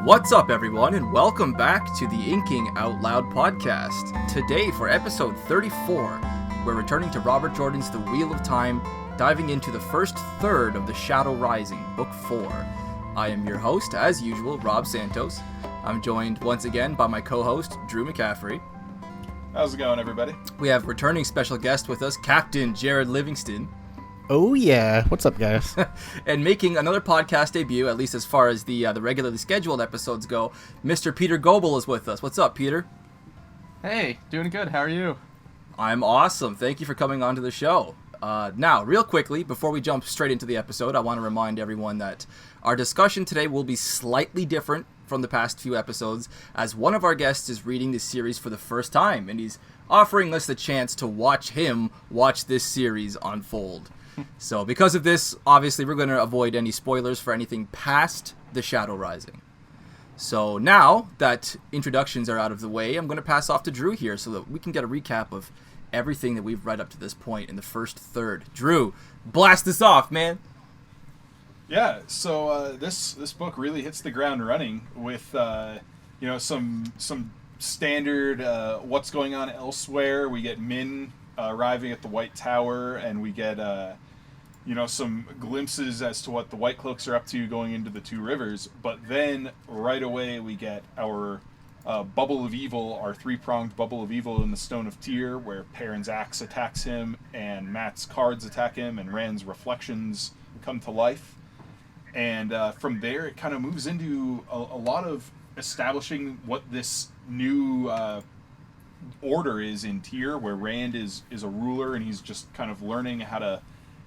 What's up, everyone, and welcome back to the Inking Out Loud podcast. Today, for episode 34, we're returning to Robert Jordan's The Wheel of Time, diving into the first third of The Shadow Rising, Book 4. I am your host, as usual, Rob Santos. I'm joined once again by my co-host, Drew McCaffrey. How's it going, everybody? We have returning special guest with us, Captain Jarrod Livingston. Oh yeah, what's up, guys? And making another podcast debut, at least as far as the regularly scheduled episodes go, Mr. Peter Goble is with us. What's up, Peter? Hey, doing good. How are you? I'm awesome. Thank you for coming on to the show. Now, real quickly, before we jump straight into the episode, I want to remind everyone that our discussion today will be slightly different from the past few episodes, as one of our guests is reading this series for the first time, and he's offering us the chance to watch him watch this series unfold. So because of this, obviously we're going to avoid any spoilers for anything past The Shadow Rising. So now that introductions are out of the way, I'm going to pass off to Drew here so that we can get a recap of everything that we've read up to this point in the first third. Drew, blast this off, man. Yeah, so this book really hits the ground running with some standard what's going on elsewhere. We get Min arriving at the White Tower, and we get some glimpses as to what the White Cloaks are up to going into the Two Rivers. But then right away we get our bubble of evil, our three-pronged bubble of evil in the Stone of Tyr, where Perrin's axe attacks him, and Matt's cards attack him, and Rand's reflections come to life. And from there, it kind of moves into a lot of establishing what this new order is in Tyr, where Rand is a ruler, and he's just kind of learning how to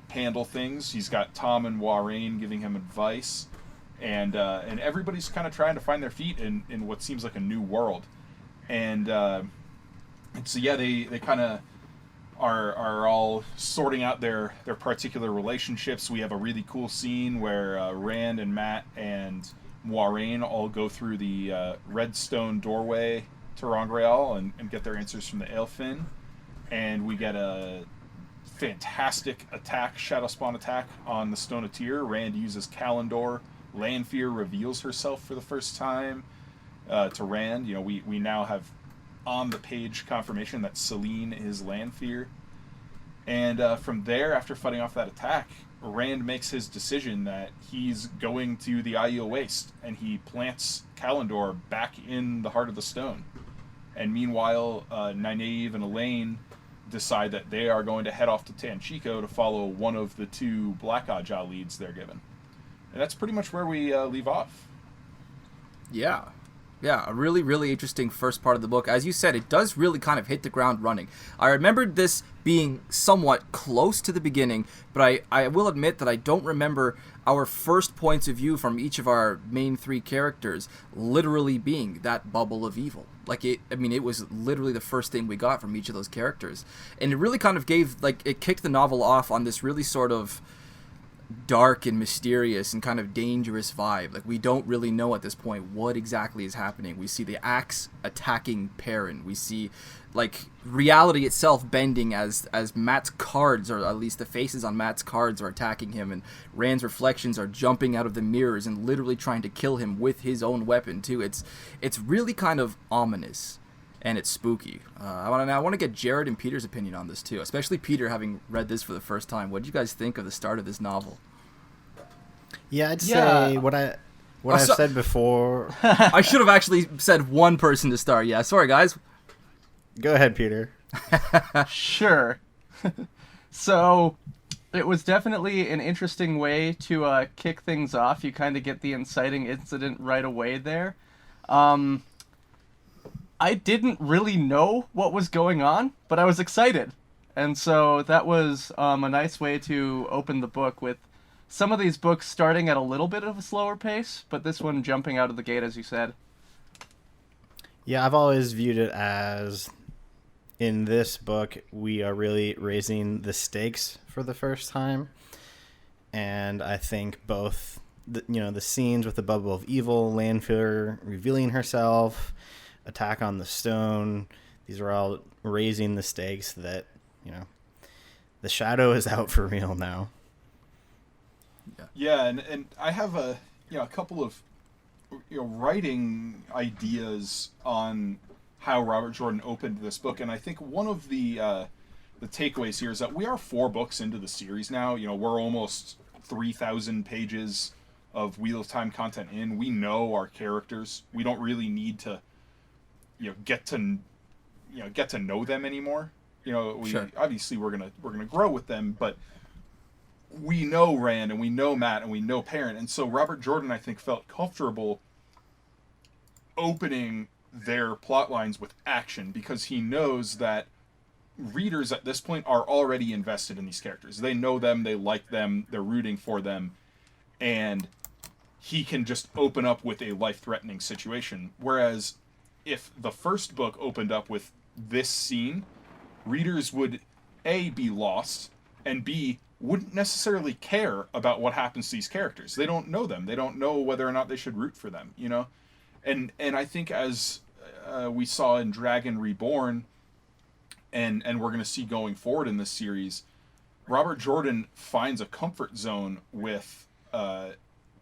handle things. He's got Tom and Warraine giving him advice, and everybody's kind of trying to find their feet in what seems like a new world. And so yeah, they kind of are all sorting out their particular relationships. We have a really cool scene where Rand and Matt and Warraine all go through the Redstone doorway to Rangreal and get their answers from the Aelfinn. And we get a fantastic attack, Shadowspawn attack on the Stone of Tyr. Rand uses Kalendor. Lanfear reveals herself for the first time to Rand. You know, we now have on the page confirmation that Selene is Lanfear. And from there, after fighting off that attack, Rand makes his decision that he's going to the Aiel Waste, and he plants Kalendor back in the heart of the stone. And meanwhile, Nynaeve and Elaine decide that they are going to head off to Tanchico to follow one of the two Black Ajah leads they're given. And that's pretty much where we leave off. Yeah, a really, really interesting first part of the book. As you said, it does really kind of hit the ground running. I remembered this being somewhat close to the beginning, but I will admit that I don't remember our first points of view from each of our main three characters literally being that bubble of evil. It was literally the first thing we got from each of those characters. And it really kind of it kicked the novel off on this really sort of dark and mysterious and kind of dangerous vibe. Like, we don't really know at this point what exactly is happening. We see the axe attacking Perrin. We see reality itself bending as Matt's cards, or at least the faces on Matt's cards, are attacking him, and Rand's reflections are jumping out of the mirrors and literally trying to kill him with his own weapon too. It's really kind of ominous, and it's spooky. I want to get Jarrod and Peter's opinion on this too, especially Peter, having read this for the first time. What did you guys think of the start of this novel? Yeah, I'd say what I've said before. I should have actually said one person to start. Yeah, sorry guys. Go ahead, Peter. Sure. So it was definitely an interesting way to kick things off. You kind of get the inciting incident right away there. I didn't really know what was going on, but I was excited. And so that was a nice way to open the book, with some of these books starting at a little bit of a slower pace, but this one jumping out of the gate, as you said. Yeah, I've always viewed it as, in this book, we are really raising the stakes for the first time. And I think both the scenes with the bubble of evil, Lanfear revealing herself, attack on the stone, these are all raising the stakes that, the shadow is out for real now. Yeah, and I have a couple of writing ideas on how Robert Jordan opened this book, and I think one of the takeaways here is that we are 4 books into the series now. We're almost 3,000 pages of Wheel of Time content in. We know our characters. We don't really need to, get to know them anymore. Sure. Obviously we're gonna grow with them, but we know Rand and we know Matt and we know Perrin, and so Robert Jordan, I think, felt comfortable opening their plot lines with action because he knows that readers at this point are already invested in these characters. They know them, they like them, they're rooting for them, and he can just open up with a life-threatening situation. Whereas if the first book opened up with this scene, readers would A, be lost, and B, wouldn't necessarily care about what happens to these characters. They don't know them. They don't know whether or not they should root for them, And I think as we saw in Dragon Reborn, and we're going to see going forward in this series, Robert Jordan finds a comfort zone with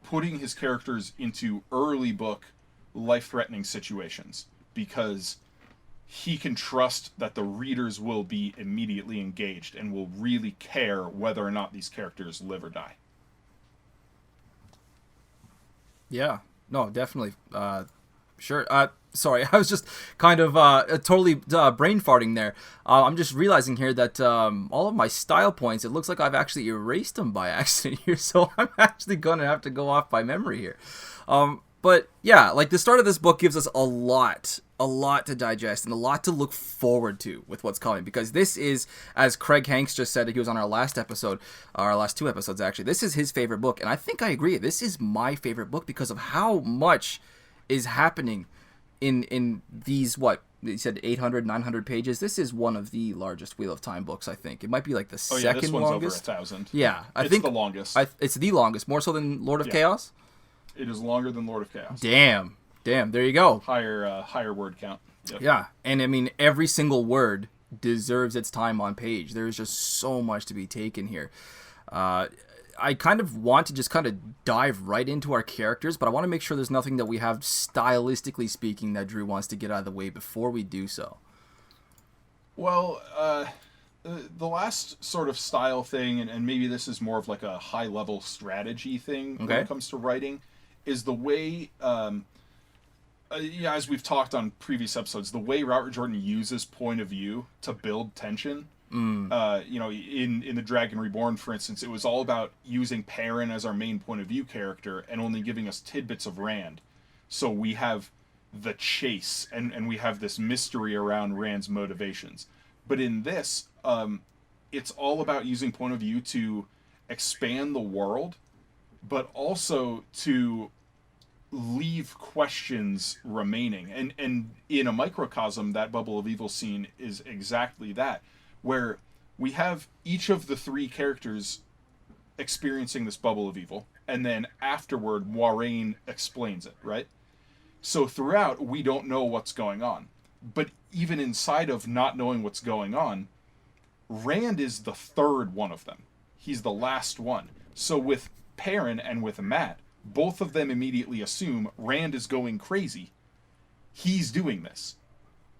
putting his characters into early book life-threatening situations because he can trust that the readers will be immediately engaged and will really care whether or not these characters live or die. Yeah, no, definitely. Sure. Sorry, I was just kind of totally brain farting there. I'm just realizing here that all of my style points, it looks like I've actually erased them by accident here, so I'm actually going to have to go off by memory here. But yeah, like the start of this book gives us a lot to digest and a lot to look forward to with what's coming, because this is, as Craig Hanks just said, he was on our last episode, our last 2 episodes actually, this is his favorite book, and I think I agree, this is my favorite book because of how much is happening in these, what, you said 800, 900 pages. This is one of the largest Wheel of Time books, I think. It might be like the second this one's longest. over 1,000. Yeah, I it's think the longest. it's the longest, more so than Lord of Chaos. It is longer than Lord of Chaos. Damn, there you go. Higher word count. Yep. Yeah, and I mean, every single word deserves its time on page. There's just so much to be taken here. I kind of want to just kind of dive right into our characters, but I want to make sure there's nothing that we have, stylistically speaking, that Drew wants to get out of the way before we do so. Well, the last sort of style thing, and maybe this is more of like a high-level strategy thing when it comes to writing, is the way, as we've talked on previous episodes, the way Robert Jordan uses point of view to build tension. In the Dragon Reborn, for instance, it was all about using Perrin as our main point of view character and only giving us tidbits of Rand. So we have the chase, and we have this mystery around Rand's motivations. But in this, it's all about using point of view to expand the world, but also to leave questions remaining. And in a microcosm, that Bubble of Evil scene is exactly that, where we have each of the 3 characters experiencing this Bubble of Evil, and then afterward, Moiraine explains it, right? So throughout, we don't know what's going on. But even inside of not knowing what's going on, Rand is the 3rd one of them. He's the last one. So with Perrin and with Matt, both of them immediately assume Rand is going crazy. He's doing this.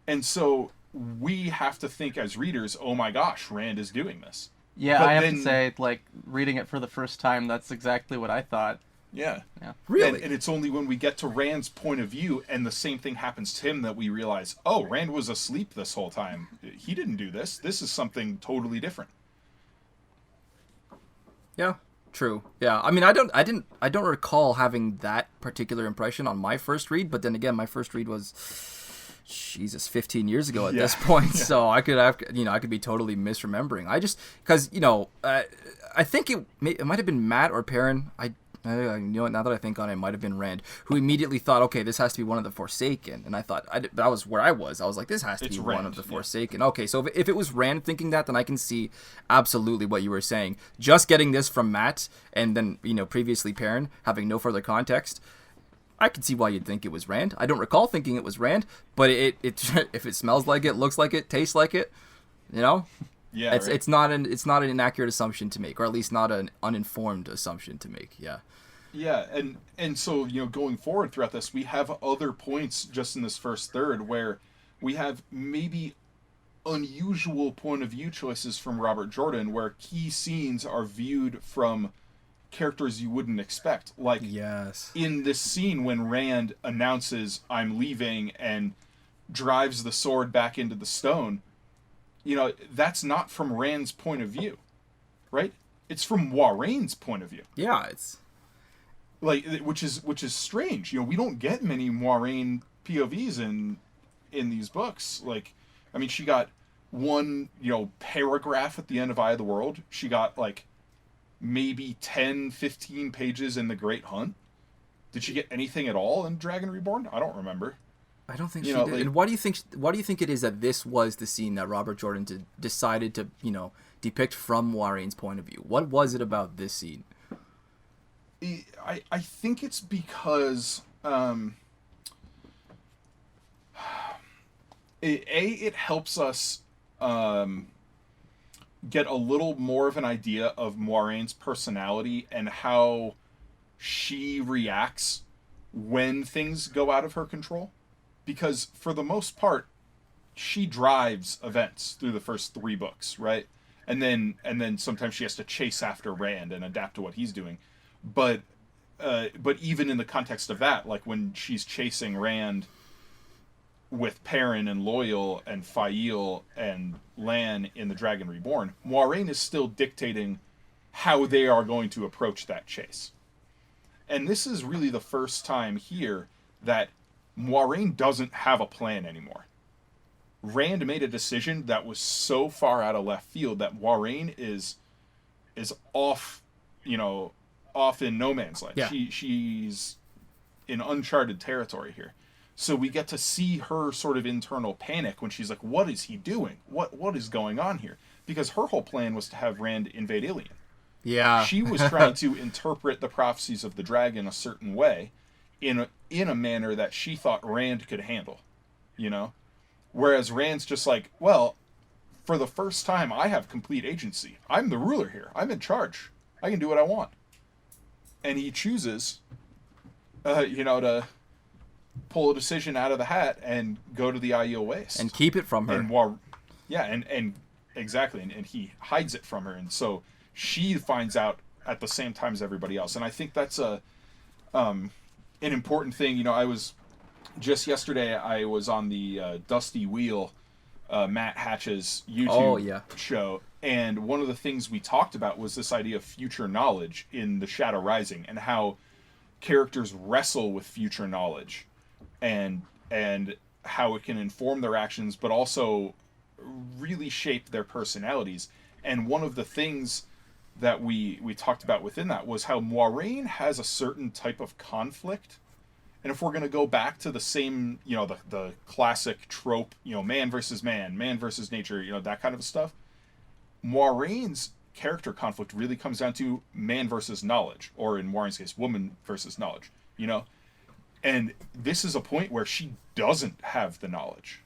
And so we have to think as readers, oh my gosh, Rand is doing this. Yeah, but I have to say, like, reading it for the first time, that's exactly what I thought. Yeah. Really? And it's only when we get to Rand's point of view and the same thing happens to him that we realize, oh, Rand was asleep this whole time. He didn't do this. This is something totally different. Yeah, true. Yeah, I mean, I don't recall having that particular impression on my first read, but then again, my first read was, Jesus, 15 years ago at this point, so I could be totally misremembering. I just, because, I think it might have been Matt or Perrin. Now that I think on it, might have been Rand, who immediately thought, okay, this has to be one of the Forsaken. And I thought, that was where I was. I was like, this has to be Rand, one of the Forsaken. Okay, so if it was Rand thinking that, then I can see absolutely what you were saying. Just getting this from Matt, and then, previously Perrin, having no further context, I can see why you'd think it was Rand. I don't recall thinking it was Rand, but it if it smells like it, looks like it, tastes like it, Yeah, it's not an inaccurate assumption to make, or at least not an uninformed assumption to make. Yeah. Yeah, and so going forward throughout this, we have other points just in this first third where we have maybe unusual point of view choices from Robert Jordan, where key scenes are viewed from characters you wouldn't expect. Like Yes. in this scene when Rand announces I'm leaving and drives the sword back into the stone, that's not from Rand's point of view, right? It's from Warren's point of view. Yeah, it's Like which is strange. We don't get many Moiraine POVs in these books. Like, I mean, she got one paragraph at the end of Eye of the World. She got like maybe 10, 15 pages in The Great Hunt. Did she get anything at all in Dragon Reborn? I don't remember. I don't think she did. like- And why do you think it is that this was the scene that Robert Jordan decided to depict from Warren's point of view? What was it about this scene? I think it's because it helps us get a little more of an idea of Moiraine's personality and how she reacts when things go out of her control. Because for the most part, she drives events through the first 3 books, right? And then sometimes she has to chase after Rand and adapt to what he's doing. But even in the context of that, like when she's chasing Rand with Perrin and Loyal and Fail and Lan in The Dragon Reborn, Moiraine is still dictating how they are going to approach that chase. And this is really the first time here that Moiraine doesn't have a plan anymore. Rand made a decision that was so far out of left field that Moiraine is off, off in no man's land. Yeah. She's in uncharted territory here. So we get to see her sort of internal panic when she's like, what is he doing? What is going on here? Because her whole plan was to have Rand invade Ilion. Yeah. She was trying to interpret the prophecies of the dragon a certain way in a manner that she thought Rand could handle, Whereas Rand's just like, well, for the first time, I have complete agency. I'm the ruler here. I'm in charge. I can do what I want. And he chooses, to pull a decision out of the hat and go to the Aiel Waste. And keep it from her. And exactly. And he hides it from her. And so she finds out at the same time as everybody else. And I think that's an important thing. I was just yesterday, I was on the Dusty Wheel, Matt Hatch's YouTube show, and one of the things we talked about was this idea of future knowledge in The Shadow Rising and how characters wrestle with future knowledge and how it can inform their actions but also really shape their personalities. And one of the things that we talked about within that was how Moiraine has a certain type of conflict. And if we're going to go back to the same, the classic trope, man versus man, man versus nature, that kind of stuff, Moiraine's character conflict really comes down to man versus knowledge, or in Moiraine's case, woman versus knowledge, And this is a point where she doesn't have the knowledge.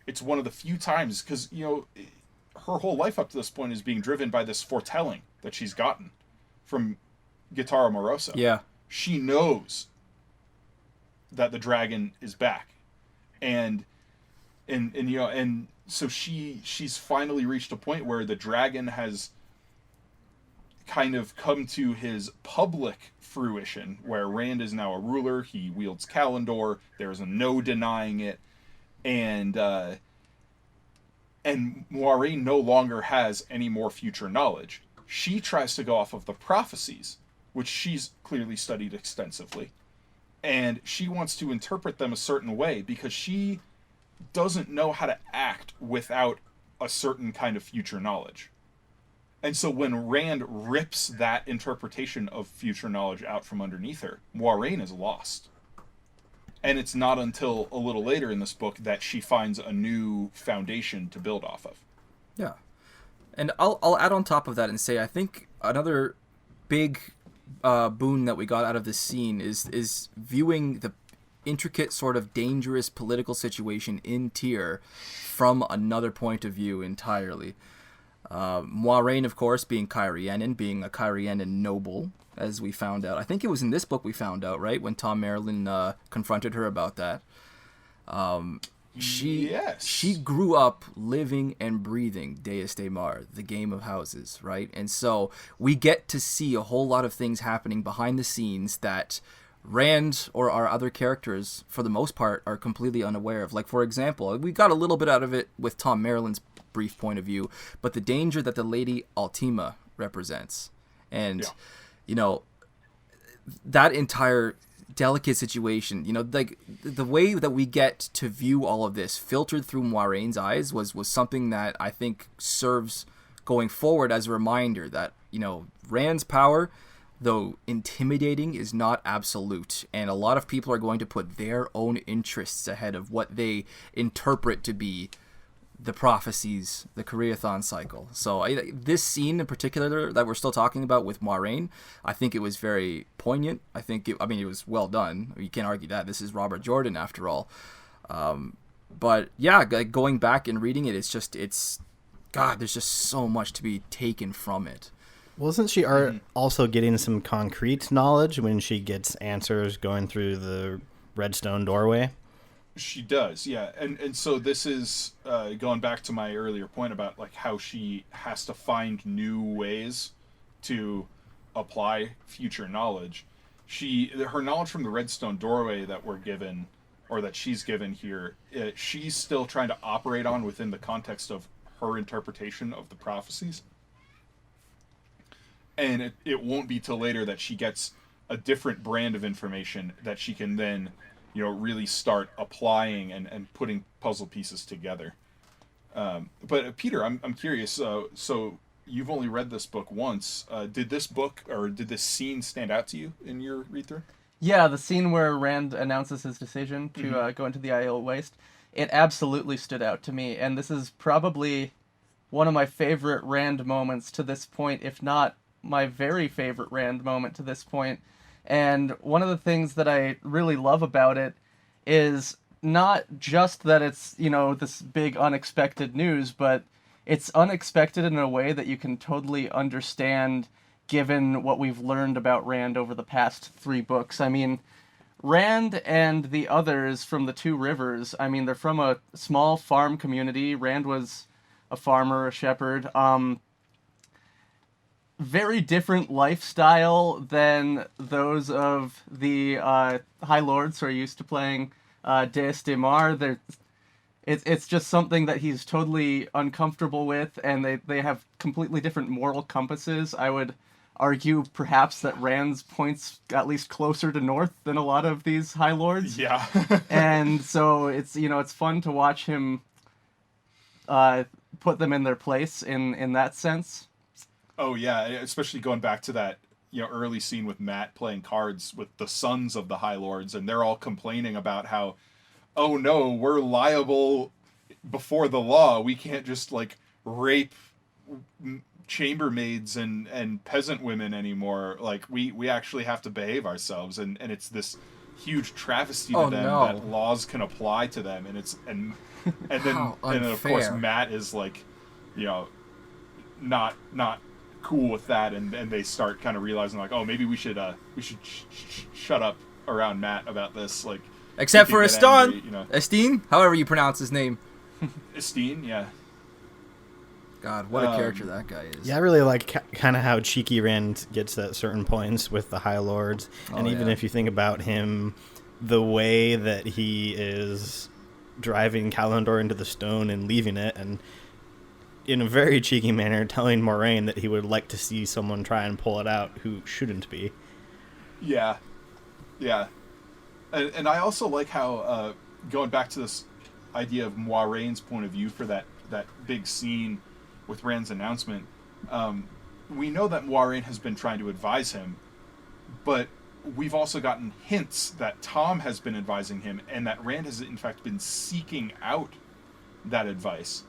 It's one of the few times, because, her whole life up to this point is being driven by this foretelling that she's gotten from Gitara Morosa. Yeah. She knows that the dragon is back, and so she's finally reached a point where the dragon has kind of come to his public fruition, where Rand is now a ruler. He wields Kalendor. There's no denying it, and Moiraine no longer has any more future knowledge. She tries to go off of the prophecies, which she's clearly studied extensively. And she wants to interpret them a certain way because she doesn't know how to act without a certain kind of future knowledge. And so when Rand rips that interpretation of future knowledge out from underneath her, Moiraine is lost. And it's not until a little later in this book that she finds a new foundation to build off of. Yeah. And I'll add on top of that and say I think another big boon that we got out of this scene is viewing the intricate sort of dangerous political situation in Tyr from another point of view entirely. Moiraine, of course, being Kyrianan, being a Kyrianan noble, as we found out. I think it was in this book we found out, right? When Tom Merrilin confronted her about that. She grew up living and breathing Deus de Mar, the game of houses, right? And so we get to see a whole lot of things happening behind the scenes that Rand or our other characters, for the most part, are completely unaware of. Like, for example, we got a little bit out of it with Tom Merrilin's brief point of view, but the danger that the Lady Altima represents. And, you know, that entire delicate situation, you know, like the way that we get to view all of this filtered through Moiraine's eyes was something that I think serves going forward as a reminder that, you know, Rand's power, though intimidating, is not absolute, and a lot of people are going to put their own interests ahead of what they interpret to be the prophecies, the Koreathon cycle. So this scene in particular that we're still talking about with Moiraine, I think it was very poignant. I think it was well done. You can't argue that. This is Robert Jordan after all. But yeah, going back and reading it, it's God, there's just so much to be taken from it. Wasn't she also getting some concrete knowledge when she gets answers going through the redstone doorway? She does, yeah. And so this is going back to my earlier point about like how she has to find new ways to apply future knowledge. Her knowledge from the redstone doorway that we're given, or that she's given here, she's still trying to operate on within the context of her interpretation of the prophecies. And it won't be till later that she gets a different brand of information that she can then, you know, really start applying and putting puzzle pieces together. But Peter, I'm curious. So you've only read this book once. Did this book or did this scene stand out to you in your read through? Yeah, the scene where Rand announces his decision to go into the Aiel Waste, it absolutely stood out to me. And this is probably one of my favorite Rand moments to this point, if not my very favorite Rand moment to this point. And one of the things that I really love about it is not just that it's, you know, this big unexpected news, but it's unexpected in a way that you can totally understand given what we've learned about Rand over the past 3 books. I mean, Rand and the others from the Two Rivers, I mean, they're from a small farm community. Rand was a farmer, a shepherd. Very different lifestyle than those of the High Lords who are used to playing Deus de Mar. It's just something that he's totally uncomfortable with, and they have completely different moral compasses. I would argue perhaps that Rand's points at least closer to north than a lot of these High Lords. Yeah. And so it's fun to watch him put them in their place in that sense. Oh yeah, especially going back to that, you know, early scene with Matt playing cards with the sons of the High Lords, and they're all complaining about how, oh no, we're liable before the law. We can't just like rape chambermaids and peasant women anymore. Like we actually have to behave ourselves, and it's this huge travesty to them that laws can apply to them, and then of course Matt is like, you know, not cool with that, and they start kind of realizing like, oh, maybe we should shut up around Matt about this, like, except for Eston, you know. Esteen, however you pronounce his name. Esteen, yeah. God, what a character that guy is. Yeah, I really like kind of how cheeky Rand gets at certain points with the High Lords, and even if you think about him, the way that he is driving Kalandor into the stone and leaving it, and in a very cheeky manner telling Moiraine that he would like to see someone try and pull it out who shouldn't be. Yeah. And I also like how, going back to this idea of Moiraine's point of view for that big scene with Rand's announcement, we know that Moiraine has been trying to advise him, but we've also gotten hints that Tom has been advising him, and that Rand has in fact been seeking out that advice.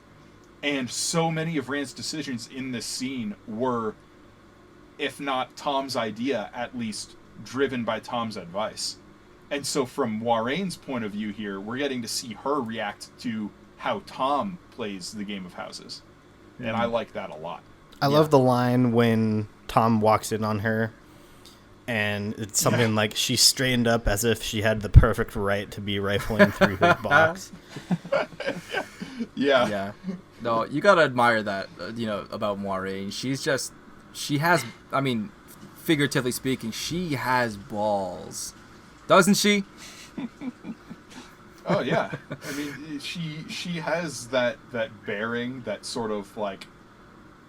And so many of Rand's decisions in this scene were, if not Tom's idea, at least driven by Tom's advice. And so from Moiraine's point of view here, we're getting to see her react to how Tom plays the game of houses. and I like that a lot. I love the line when Tom walks in on her, and it's something like she's straightened up as if she had the perfect right to be rifling through his box. Yeah. No, you gotta admire that, about Moiraine. She has, I mean, figuratively speaking, she has balls. Doesn't she? Oh, yeah. I mean, she has that bearing, that sort of, like,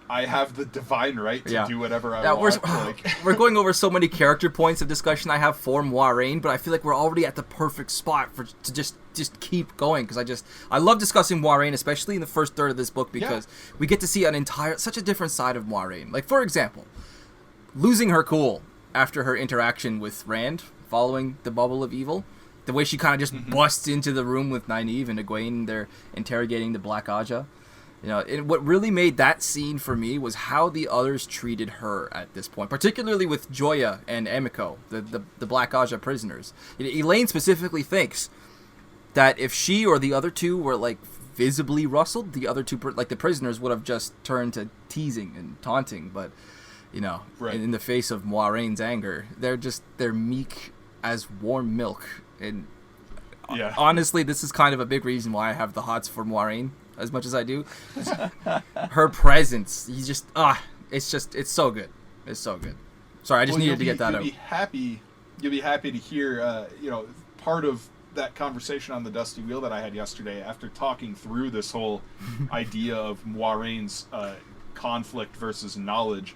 I have the divine right to do whatever I want. We're going over so many character points of discussion I have for Moiraine, but I feel like we're already at the perfect spot to just keep going, because I love discussing Moiraine, especially in the first third of this book, because we get to see such a different side of Moiraine. Like, for example, losing her cool after her interaction with Rand following the bubble of evil. The way she kind of just busts into the room with Nynaeve and Egwene, they're interrogating the Black Aja. What really made that scene for me was how the others treated her at this point, particularly with Joya and Emiko, the Black Aja prisoners. Elaine specifically thinks that if she or the other two were, like, visibly rustled, the other two, like the prisoners, would have just turned to teasing and taunting. But, in the face of Moiraine's anger, they're meek as warm milk. And honestly, this is kind of a big reason why I have the hots for Moiraine as much as I do. Her presence, it's so good. It's so good. Sorry, I just needed to get that out. You'll be happy to hear, part of that conversation on the Dusty Wheel that I had yesterday, after talking through this whole idea of Moiraine's conflict versus knowledge.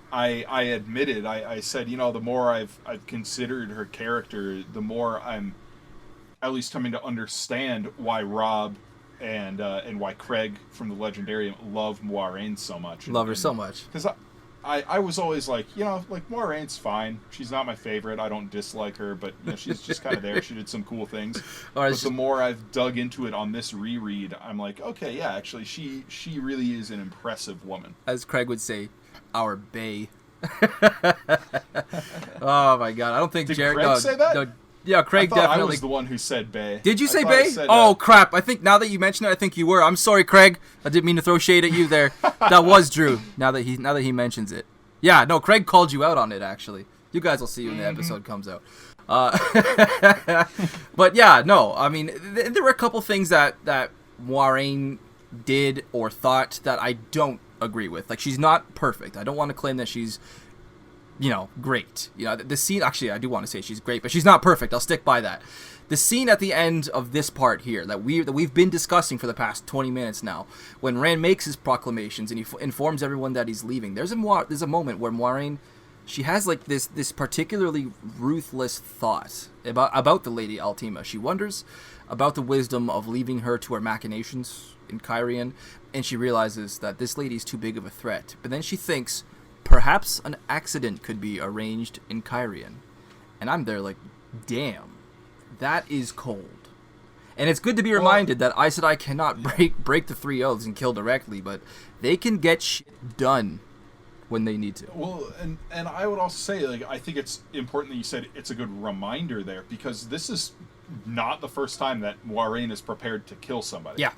I admitted, I said, the more I've considered her character, the more I'm at least coming to understand why Rob and why Craig from the Legendarium love Moiraine so much. Love her so much. Because I was always like, Moiraine's fine. She's not my favorite. I don't dislike her, but she's just kind of there. She did some cool things. But the more I've dug into it on this reread, I'm like, okay, yeah, actually, she really is an impressive woman. As Craig would say, our bae. Oh my god, I don't think Jarrod... Craig say that? No, yeah, Craig definitely... I was the one who said bae. Did you say bae? Oh, crap. I think now that you mention it, I think you were. I'm sorry, Craig. I didn't mean to throw shade at you there. That was Drew, now that he mentions it. Yeah, no, Craig called you out on it, actually. You guys will see when the episode comes out. But yeah, no, I mean, there were a couple things that Moiraine did or thought that I don't agree with. Like, she's not perfect. I don't want to claim that she's, great. The scene, actually, I do want to say she's great, but she's not perfect. I'll stick by that. The scene at the end of this part here that we've been discussing for the past 20 minutes now, when Rand makes his proclamations and he informs everyone that he's leaving, there's a moment where Moiraine, she has like this particularly ruthless thought about the Lady Altima. She wonders about the wisdom of leaving her to her machinations in Cairhien, and she realizes that this lady's too big of a threat. But then she thinks perhaps an accident could be arranged in Cairhien. And I'm there like, damn, that is cold. And it's good to be reminded that Aes Sedai cannot break the three oaths and kill directly, but they can get shit done when they need to. Well, and I would also say, like, I think it's important that you said it's a good reminder there, because this is not the first time that Moiraine is prepared to kill somebody. Yeah.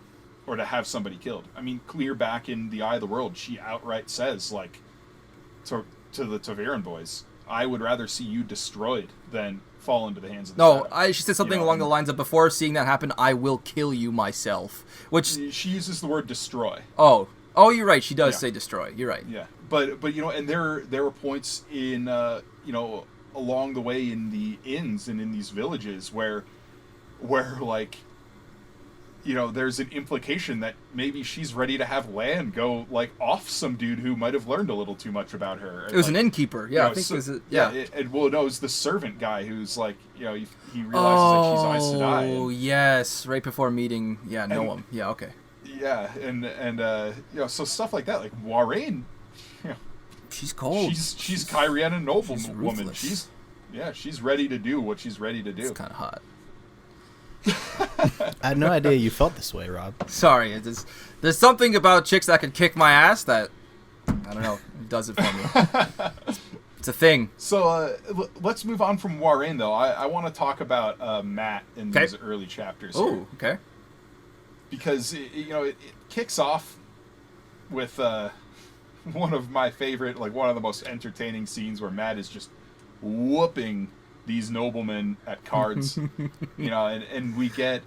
Or to have somebody killed. I mean, clear back in The Eye of the World, she outright says, like, to the Taveran boys, I would rather see you destroyed than fall into the hands of the Shadow. She said something along the lines of, before seeing that happen, I will kill you myself. Which she uses the word destroy. Oh, you're right. She does say destroy. You're right. Yeah, but and there were points in along the way in the inns and in these villages where like, there's an implication that maybe she's ready to have Lan go, like, off some dude who might have learned a little too much about her. It was an innkeeper. Yeah, I think it was... It was the servant guy who's, like, he realizes that she's Aes Sedai. Oh, yes. Right before meeting, Noam. Yeah, okay. Yeah, and so stuff like that. Like, Moiraine, she's cold. She's Cairhien noble she's woman. Ruthless. She's ready to do what she's ready to do. It's kind of hot. I had no idea you felt this way, Rob. Sorry, there's something about chicks that can kick my ass that, I don't know, does it for me. It's a thing. So let's move on from Moiraine, though. I want to talk about Matt in these early chapters. Oh, okay. Because it kicks off with one of my favorite, like one of the most entertaining scenes where Matt is just whooping these noblemen at cards, you know, and we get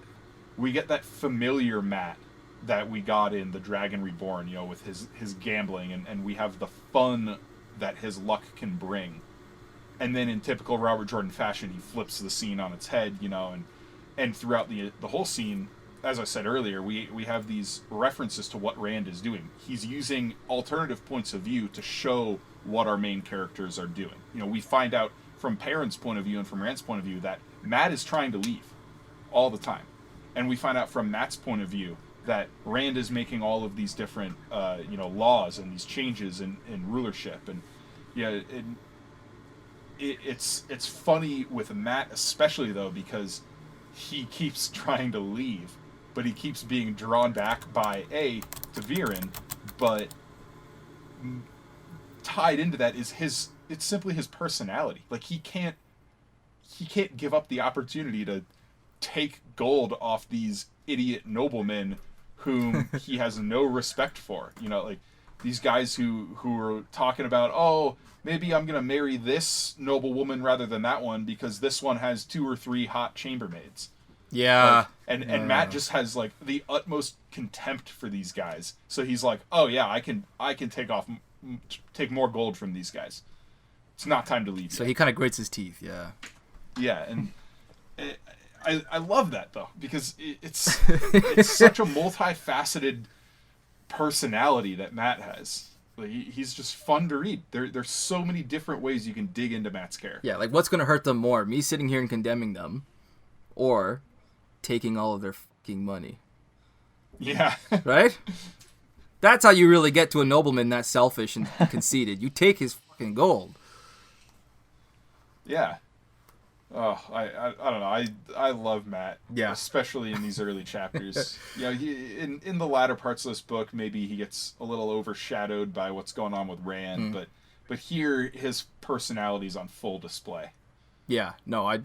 that familiar Matt that we got in The Dragon Reborn, you know, with his gambling, and we have the fun that his luck can bring. And then in typical Robert Jordan fashion, he flips the scene on its head, you know, and throughout the whole scene, as I said earlier, we have these references to what Rand is doing. He's using alternative points of view to show what our main characters are doing. You know, we find out from Perrin's point of view and from Rand's point of view that Matt is trying to leave all the time. And we find out from Matt's point of view that Rand is making all of these different, you know, laws and these changes in rulership. And yeah, it's funny with Matt especially, though, because he keeps trying to leave, but he keeps being drawn back by Ta'Viren, but tied into that is it's simply his personality. Like he can't give up the opportunity to take gold off these idiot noblemen whom he has no respect for. You know, like these guys who are talking about, oh, maybe I'm gonna marry this noble woman rather than that one because this one has 2 or 3 hot chambermaids. Yeah. Like, and Matt just has like the utmost contempt for these guys. So he's like, oh yeah, I can take more gold from these guys. It's not time to leave. So yet. he kind of grits his teeth. Yeah. Yeah, and I love that though because it's such a multifaceted personality that Matt has. Like, he's just fun to read. There's so many different ways you can dig into Matt's character. Yeah, like what's going to hurt them more? Me sitting here and condemning them, or taking all of their fucking money? Yeah. Right? That's how you really get to a nobleman that selfish and conceited. You take his fucking gold. Yeah. Oh, I don't know. I love Matt. Yeah. Especially in these early chapters. You know, in the latter parts of this book, maybe he gets a little overshadowed by what's going on with Rand, but here his personality's on full display. Yeah, no, I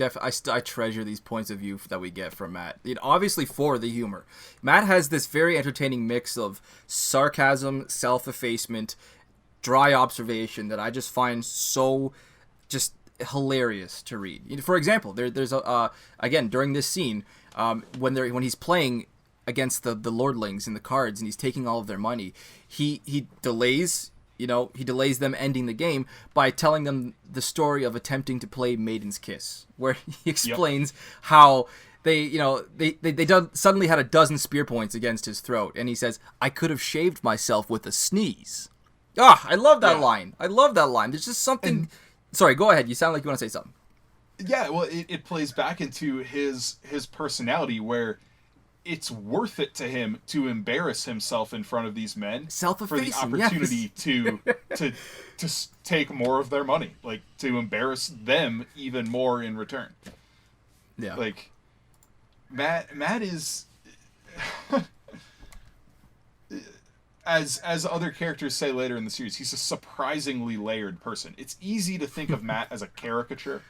treasure these points of view that we get from Matt. Obviously for the humor. Matt has this very entertaining mix of sarcasm, self-effacement, dry observation that I just find so just hilarious to read. For example, there's again during this scene when he's playing against the lordlings in the cards and he's taking all of their money, he delays them ending the game by telling them the story of attempting to play Maiden's Kiss, where he explains how they suddenly had a dozen spear points against his throat, and he says, "I could have shaved myself with a sneeze." I love that line. I love that line. There's just something. Sorry, go ahead. You sound like you want to say something. Yeah, well, it plays back into his personality where it's worth it to him to embarrass himself in front of these men for the opportunity to take more of their money, like to embarrass them even more in return. Yeah, like Matt is as other characters say later in the series, he's a surprisingly layered person. It's easy to think of Matt as a caricature,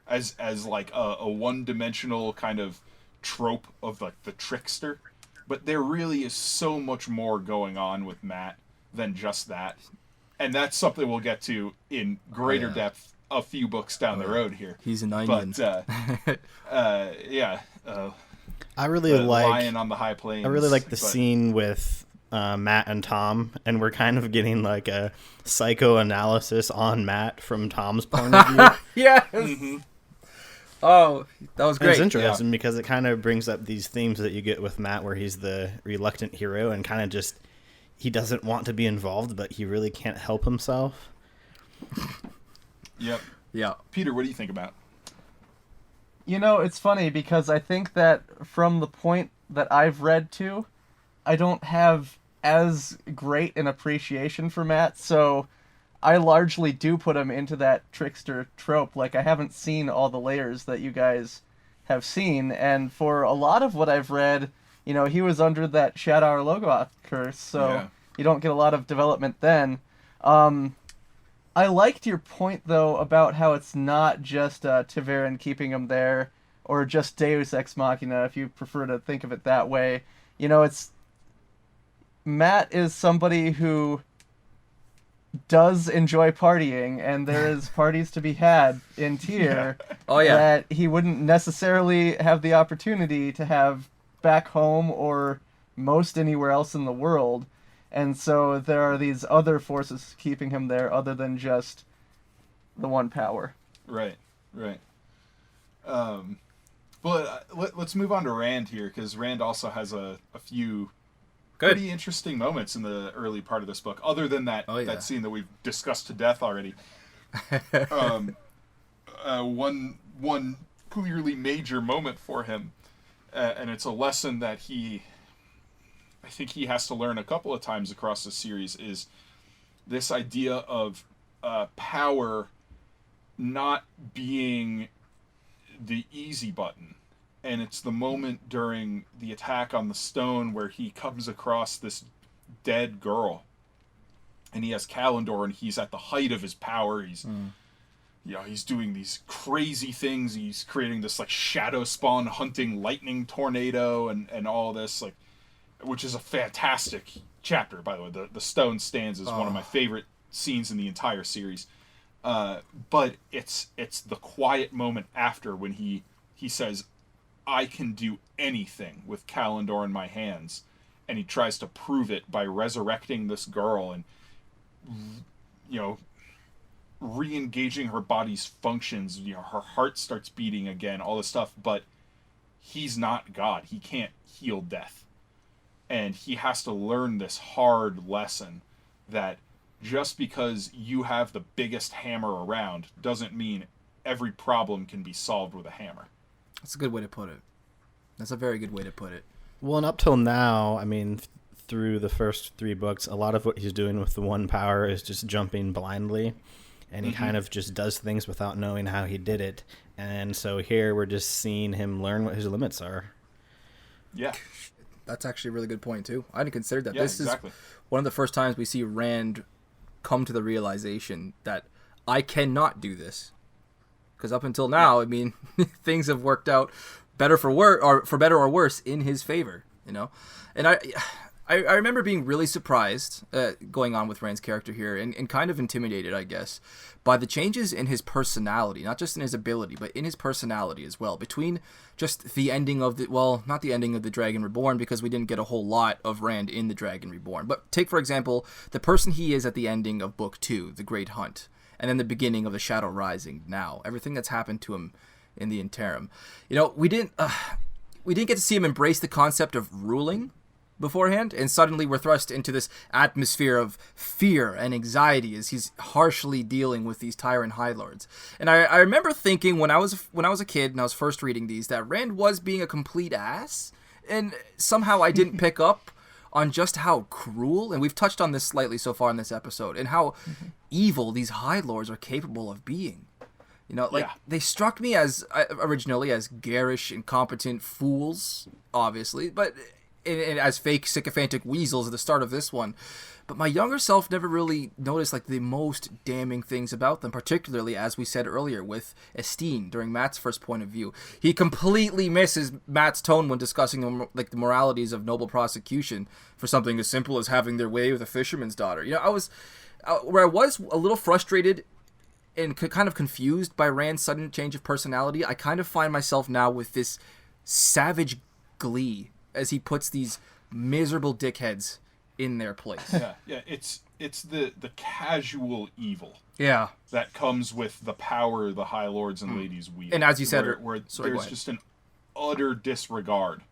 as like a one-dimensional kind of trope of like the trickster, but there really is so much more going on with Matt than just that, and that's something we'll get to in greater depth a few books down the road here. He's an onion. But I really like Lion on the High Plains. I really like the scene with Matt and Tom, and we're kind of getting like a psychoanalysis on Matt from Tom's point of view. Yes. Mm-hmm. Oh, that was great. It's interesting because it kind of brings up these themes that you get with Matt, where he's the reluctant hero and kind of just, he doesn't want to be involved, but he really can't help himself. Yep. Yeah. Peter, what do you think about? You know, it's funny because I think that from the point that I've read to, I don't have as great an appreciation for Matt, so I largely do put him into that trickster trope. Like, I haven't seen all the layers that you guys have seen, and for a lot of what I've read, you know, he was under that Shadar Logoth curse, so you don't get a lot of development then. I liked your point, though, about how it's not just Ta'Viren keeping him there, or just Deus Ex Machina, if you prefer to think of it that way. You know, Matt is somebody who does enjoy partying, and there is parties to be had in Tyr Oh, yeah. that he wouldn't necessarily have the opportunity to have back home or most anywhere else in the world. And so there are these other forces keeping him there other than just the one power. Right. But let's move on to Rand here, because Rand also has a few pretty interesting moments in the early part of this book, other than that that scene that we've discussed to death already. One clearly major moment for him, and it's a lesson that I think he has to learn a couple of times across the series, is this idea of power not being the easy button. And it's the moment during the attack on the stone where he comes across this dead girl, and he has Kalendor, and he's at the height of his power. He's he's doing these crazy things. He's creating this like shadow spawn hunting lightning tornado and all this, like, which is a fantastic chapter, by the way. The stone stands is one of my favorite scenes in the entire series. But it's the quiet moment after, when he says, I can do anything with Kalendor in my hands, and he tries to prove it by resurrecting this girl and re-engaging her body's functions. Her heart starts beating again, all this stuff. But he's not God. He can't heal death, and he has to learn this hard lesson that just because you have the biggest hammer around doesn't mean every problem can be solved with a hammer. That's a good way to put it. That's a very good way to put it. Well, and up till now, I mean, through the first 3 books, a lot of what he's doing with the one power is just jumping blindly, and he kind of just does things without knowing how he did it. And so here we're just seeing him learn what his limits are. Yeah. That's actually a really good point, too. I hadn't considered that. Yeah, This exactly. is one of the first times we see Rand come to the realization that I cannot do this. Because up until now, I mean, things have worked out better for better or worse in his favor, And I remember being really surprised going on with Rand's character here, and kind of intimidated, I guess, by the changes in his personality, not just in his ability, but in his personality as well. Between just the ending of not the ending of The Dragon Reborn, because we didn't get a whole lot of Rand in The Dragon Reborn. But take, for example, the person he is at the ending of Book 2, The Great Hunt, and then the beginning of The Shadow Rising now. Everything that's happened to him in the interim. We didn't get to see him embrace the concept of ruling beforehand, and suddenly we're thrust into this atmosphere of fear and anxiety as he's harshly dealing with these tyrant high lords. And I remember thinking when I was a kid and I was first reading these, that Rand was being a complete ass, and somehow I didn't pick up on just how cruel, and we've touched on this slightly so far in this episode, and how evil these high lords are capable of being. They struck me originally as garish, incompetent fools, obviously, but and as fake sycophantic weasels at the start of this one. But my younger self never really noticed the most damning things about them, particularly, as we said earlier, with Estine during Matt's first point of view. He completely misses Matt's tone when discussing the moralities of noble prosecution for something as simple as having their way with a fisherman's daughter. I was a little frustrated and kind of confused by Rand's sudden change of personality. I kind of find myself now with this savage glee as he puts these miserable dickheads in their place. Yeah. It's the casual evil. Yeah. That comes with the power the High Lords and Ladies wield. And as you said, where there's just an utter disregard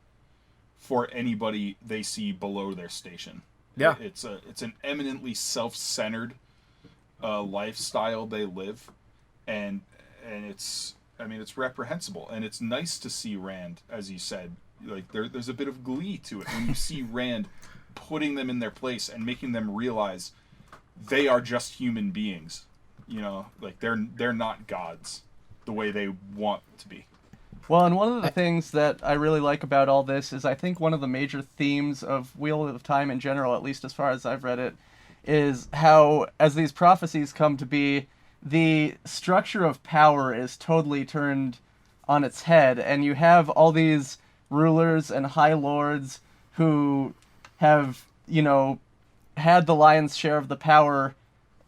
for anybody they see below their station. Yeah. It's an eminently self-centered lifestyle they live, and it's reprehensible. And it's nice to see Rand, as you said, there's a bit of glee to it when you see Rand putting them in their place and making them realize they are just human beings. They're not gods the way they want to be. Well, and one of the things that I really like about all this is I think one of the major themes of Wheel of Time in general, at least as far as I've read it, is how, as these prophecies come to be, the structure of power is totally turned on its head, and you have all these rulers and high lords who have had the lion's share of the power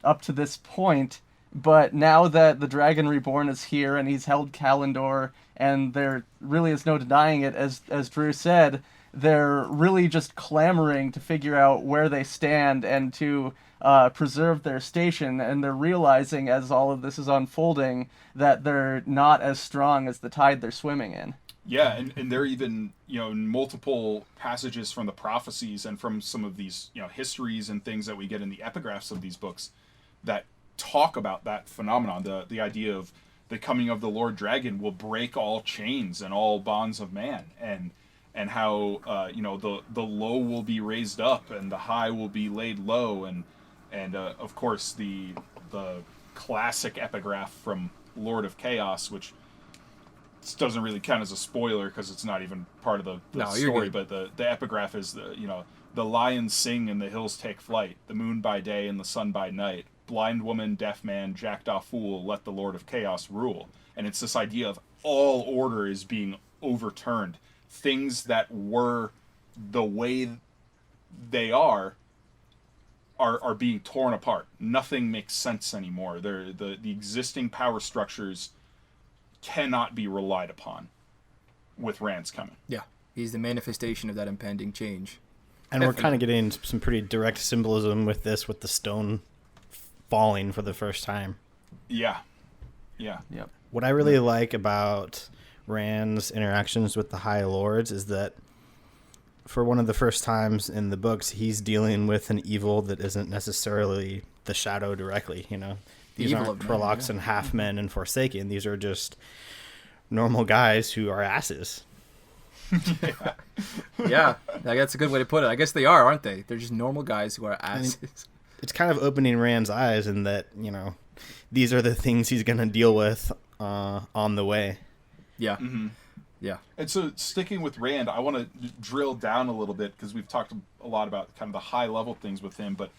up to this point, but now that the Dragon Reborn is here and he's held Kalendor, and there really is no denying it, as Drew said, they're really just clamoring to figure out where they stand and to preserve their station, and they're realizing as all of this is unfolding that they're not as strong as the tide they're swimming in. Yeah, and there are even, in multiple passages from the prophecies and from some of these, histories and things that we get in the epigraphs of these books that talk about that phenomenon, the idea of the coming of the Lord Dragon will break all chains and all bonds of man, and how the low will be raised up and the high will be laid low, and of course the classic epigraph from Lord of Chaos, which doesn't really count as a spoiler because it's not even part of the story, but the epigraph is the lions sing and the hills take flight, the moon by day and the sun by night, blind woman, deaf man, jackdaw fool, let the Lord of Chaos rule. And it's this idea of all order is being overturned. Things that were the way they are being torn apart. Nothing makes sense anymore. The existing power structures cannot be relied upon with Rand's coming. Yeah, he's the manifestation of that impending change. And we're kind of getting some pretty direct symbolism with this, with the stone falling for the first time. Yeah. Yep. What I really like about Rand's interactions with the High Lords is that for one of the first times in the books, he's dealing with an evil that isn't necessarily the shadow directly, These aren't Trollocs and half-men and Forsaken. These are just normal guys who are asses. Yeah, that's a good way to put it. I guess they are, aren't they? They're just normal guys who are asses. It's kind of opening Rand's eyes in that, these are the things he's going to deal with on the way. Yeah. Mm-hmm. Yeah. And so sticking with Rand, I want to drill down a little bit because we've talked a lot about kind of the high-level things with him, but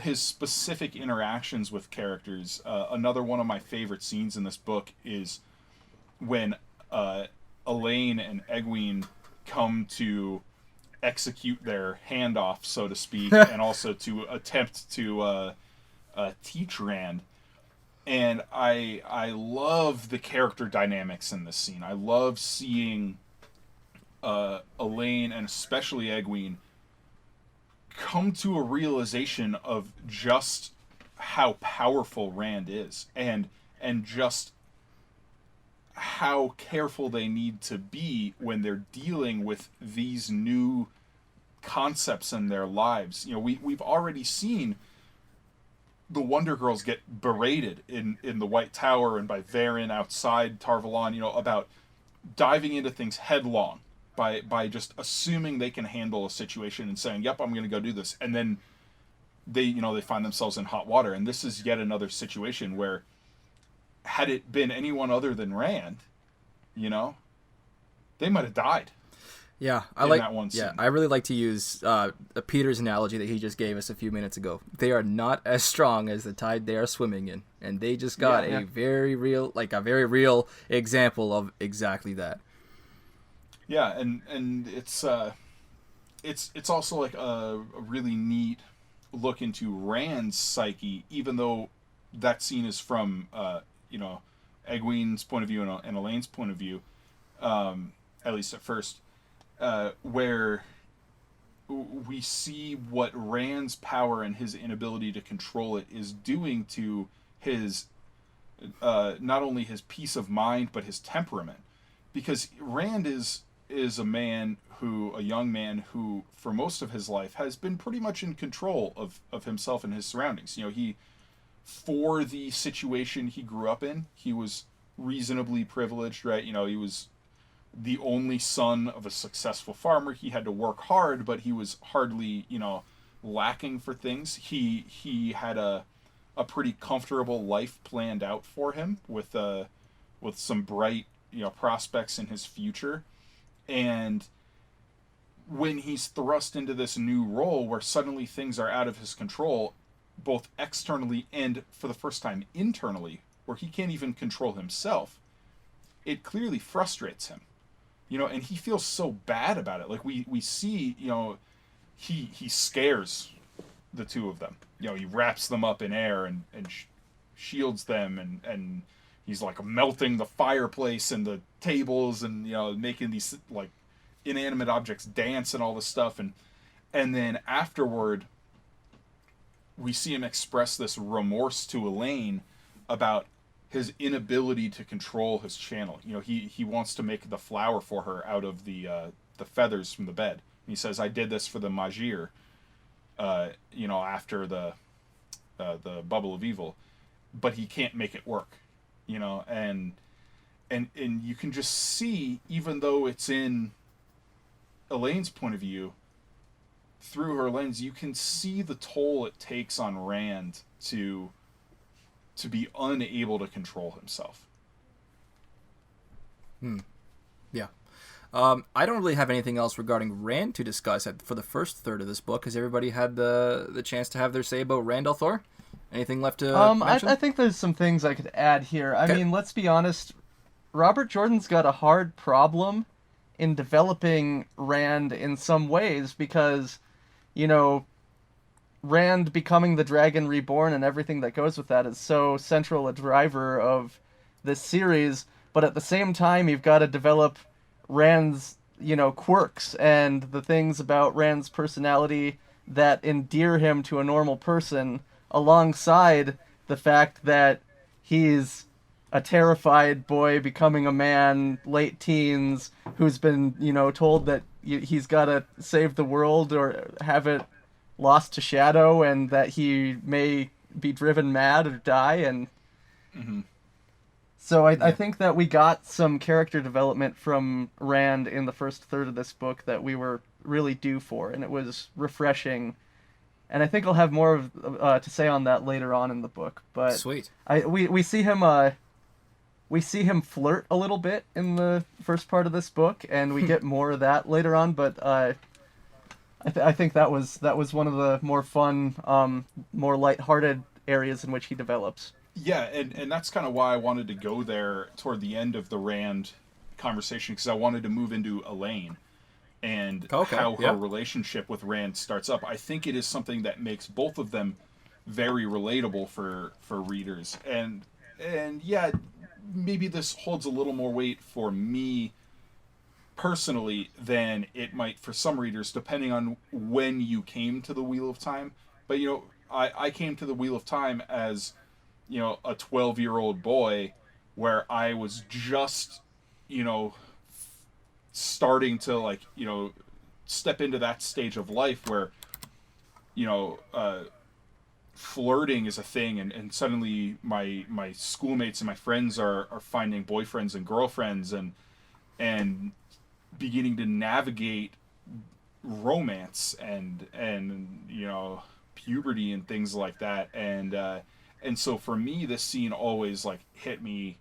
his specific interactions with characters. Another one of my favorite scenes in this book is when Elaine and Egwene come to execute their handoff, so to speak, and also to attempt to teach Rand. And I love the character dynamics in this scene. I love seeing Elaine and especially Egwene come to a realization of just how powerful Rand is, and just how careful they need to be when they're dealing with these new concepts in their lives. We've already seen the Wonder Girls get berated in the White Tower and by Varen outside Tarvalon, about diving into things headlong. By just assuming they can handle a situation and saying, "Yep, I'm going to go do this," and then they find themselves in hot water. And this is yet another situation where, had it been anyone other than Rand, they might have died. Yeah, I really like to use Peter's analogy that he just gave us a few minutes ago. They are not as strong as the tide they are swimming in, and they just got a very real example of exactly that. Yeah, and it's also like a really neat look into Rand's psyche, even though that scene is from Egwene's point of view and Elaine's point of view, at least at first, where we see what Rand's power and his inability to control it is doing to his not only his peace of mind but his temperament, because Rand is a young man who for most of his life has been pretty much in control of himself and his surroundings. For the situation he grew up in, he was reasonably privileged, right? He was the only son of a successful farmer. He had to work hard, but he was hardly, lacking for things. He had a pretty comfortable life planned out for him with some bright, prospects in his future. And when he's thrust into this new role where suddenly things are out of his control, both externally and for the first time internally, where he can't even control himself, it clearly frustrates him. And he feels so bad about it. Like we see, he scares the two of them. You know, he wraps them up in air and shields them, and he's like melting the fireplace and the tables, and, you know, making these like inanimate objects dance and all this stuff, and then afterward we see him express this remorse to Elaine about his inability to control his channel. You know, he wants to make the flower for her out of the feathers from the bed. He says, "I did this for the Magir," you know, after the bubble of evil, but he can't make it work. You know, and you can just see, even though it's in Elaine's point of view, through her lens, you can see the toll it takes on Rand to be unable to control himself. Yeah. I don't really have anything else regarding Rand to discuss for the first third of this book. Has everybody had the chance to have their say about Rand al'Thor? Anything left to mention? I think there's some things I could add here. I mean, let's be honest. Robert Jordan's got a hard problem in developing Rand in some ways because, you know, Rand becoming the Dragon Reborn and everything that goes with that is so central a driver of this series. But at the same time, you've got to develop Rand's, you know, quirks and the things about Rand's personality that endear him to a normal person, alongside the fact that he's a terrified boy becoming a man, late teens, who's been, you know, told that he's got to save the world or have it lost to shadow, and that he may be driven mad or die. And so I think that we got some character development from Rand in the first third of this book that we were really due for, and it was refreshing. And I think I'll have more to say on that later on in the book. But Sweet. We see him flirt a little bit in the first part of this book, and we get more of that later on. But I think that was one of the more fun, more lighthearted areas in which he develops. Yeah, and that's kind of why I wanted to go there toward the end of the Rand conversation, because I wanted to move into Elaine and how her relationship with Rand starts up. I think it is something that makes both of them very relatable for readers. And yeah, maybe this holds a little more weight for me personally than it might for some readers, depending on when you came to the Wheel of Time. But, you know, I came to the Wheel of Time as, you know, a 12-year-old boy, where I was just, you know, starting to, like, you know, step into that stage of life where, you know, flirting is a thing, and suddenly my schoolmates and my friends are finding boyfriends and girlfriends and beginning to navigate romance and you know, puberty and things like that. And so for me, this scene always, like, hit me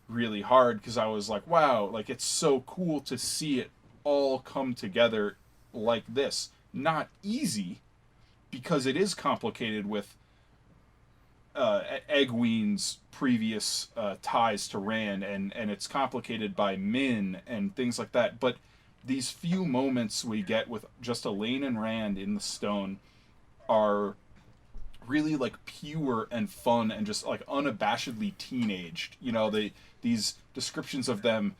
really hard, because I was like, wow, like, it's so cool to see it all come together like this. Not easy, because it is complicated with Egwene's previous ties to Rand, and it's complicated by Min and things like that. But these few moments we get with just Elaine and Rand in the stone are really, like, pure and fun and just, like, unabashedly teenaged. You know, these descriptions of them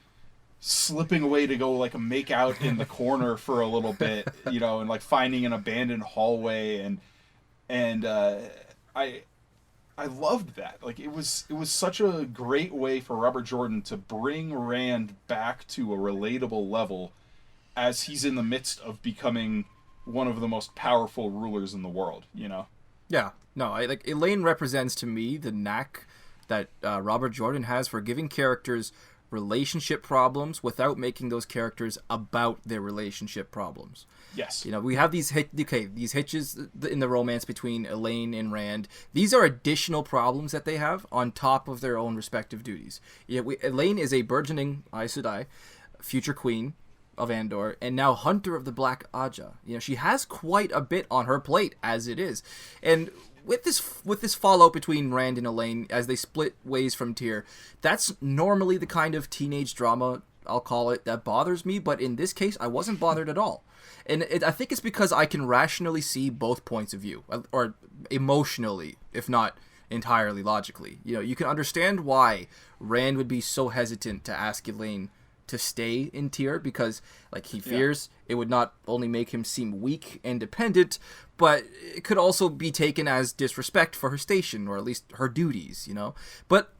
slipping away to go, like, make out in the corner for a little bit, you know, and, like, finding an abandoned hallway, and I loved that. Like, it was such a great way for Robert Jordan to bring Rand back to a relatable level as he's in the midst of becoming one of the most powerful rulers in the world, you know? Yeah, no, like, Elaine represents to me the knack that Robert Jordan has for giving characters relationship problems without making those characters about their relationship problems. Yes. You know, we have these hitches in the romance between Elaine and Rand. These are additional problems that they have on top of their own respective duties. Yeah, Elaine is a burgeoning Aes Sedai, future queen of Andor, and now Hunter of the Black Aja. You know, she has quite a bit on her plate as it is. And with this fallout between Rand and Elaine as they split ways from Tyr, that's normally the kind of teenage drama I'll call it, that bothers me, but in this case, I wasn't bothered at all. And I think it's because I can rationally see both points of view, or emotionally, if not entirely logically. You know, you can understand why Rand would be so hesitant to ask Elaine to stay in Tyr, because like he fears it would not only make him seem weak and dependent, but it could also be taken as disrespect for her station, or at least her duties, you know. But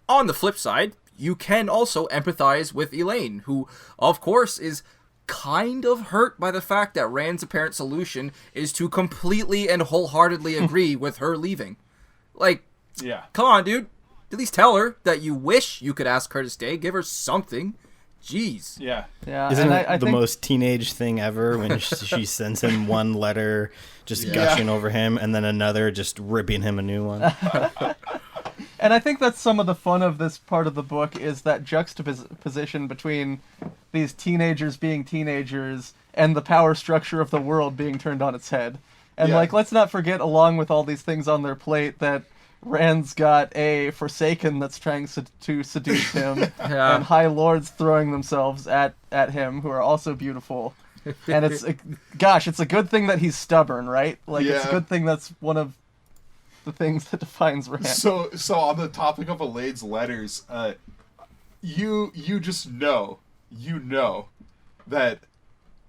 on the flip side, you can also empathize with Elaine, who of course is kind of hurt by the fact that Rand's apparent solution is to completely and wholeheartedly agree with her leaving. Like, come on, dude. At least tell her that you wish you could ask her to stay. Give her something. Jeez. Yeah. Isn't it the most teenage thing ever when she sends him one letter just gushing over him, and then another just ripping him a new one? And I think that's some of the fun of this part of the book, is that juxtaposition between these teenagers being teenagers and the power structure of the world being turned on its head. And like, let's not forget, along with all these things on their plate, that Rand's got a Forsaken that's trying to seduce him, and High Lords throwing themselves at him, who are also beautiful. And it's a good thing that he's stubborn, right? Like, it's a good thing that's one of the things that defines Rand. So on the topic of Elaine's letters, you just know that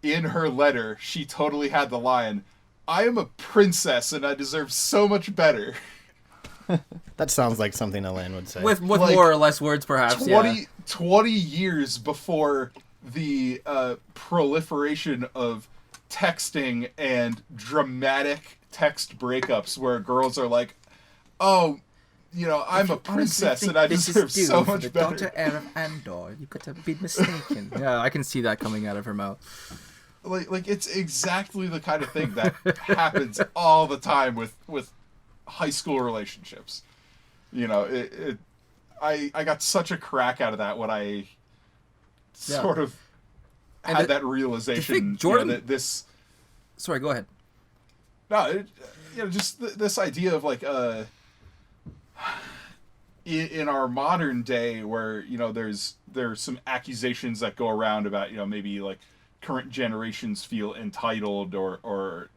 in her letter she totally had the line, "I am a princess and I deserve so much better." That sounds like something Elaine would say. With like, more or less words, perhaps. 20 years before the proliferation of texting and dramatic text breakups, where girls are like, "Oh, you know, I'm a princess and I deserve so much better." Daughter of Andor, you could have been mistaken. Yeah, I can see that coming out of her mouth. Like it's exactly the kind of thing that happens all the time with high school relationships. You know, I got such a crack out of that when I sort of had that realization. Jordan, that this. Sorry, go ahead. No, just this idea of like in our modern day, where there's some accusations that go around about maybe like current generations feel entitled, or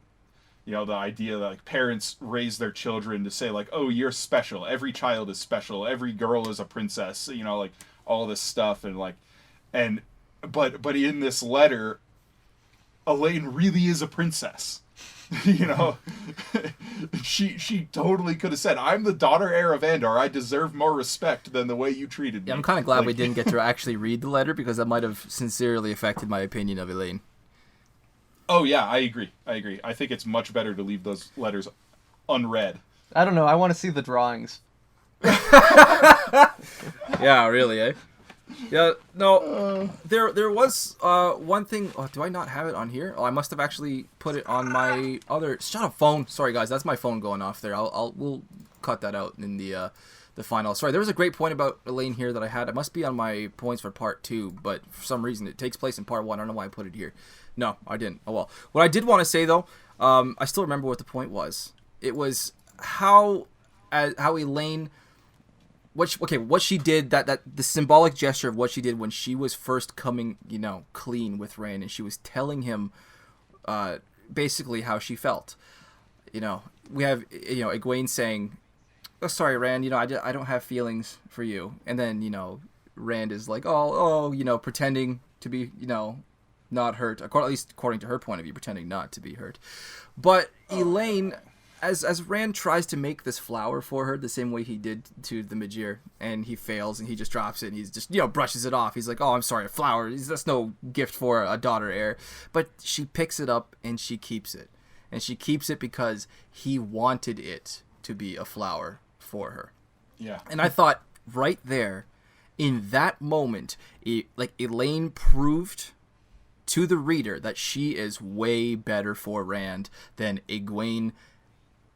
the idea that like parents raise their children to say like, "Oh, you're special. Every child is special. Every girl is a princess." Like all this stuff, but in this letter, Elaine really is a princess. She totally could have said, "I'm the daughter heir of Andor. I deserve more respect than the way you treated me." Yeah, I'm kind of glad we didn't get to actually read the letter, because that might have sincerely affected my opinion of Elaine. Oh yeah, I agree. I think it's much better to leave those letters unread. I don't know. I want to see the drawings. Yeah, really, eh? Yeah, no. There was one thing. Oh, do I not have it on here? Oh, I must have actually put it on my other. Shut up, phone. Sorry, guys, that's my phone going off there. We'll cut that out in the final. Sorry, there was a great point about Elaine here that I had. It must be on my points for part 2, but for some reason it takes place in part 1. I don't know why I put it here. No, I didn't. Oh well. What I did want to say though, I still remember what the point was. It was how Elaine. What she did, that the symbolic gesture of what she did when she was first coming, clean with Rand, and she was telling him, basically how she felt. We have, Egwene saying, "Oh, sorry, Rand, I don't have feelings for you," and then, Rand is like, pretending to be, not hurt, at least according to her point of view, pretending not to be hurt. But Elaine, as Rand tries to make this flower for her the same way he did to the Majir, and he fails, and he just drops it, and he's just, brushes it off. He's like, "Oh, I'm sorry, a flower. That's no gift for a daughter heir." But she picks it up, and she keeps it. And she keeps it because he wanted it to be a flower for her. Yeah. And I thought, right there, in that moment, Elaine proved to the reader that she is way better for Rand than Egwene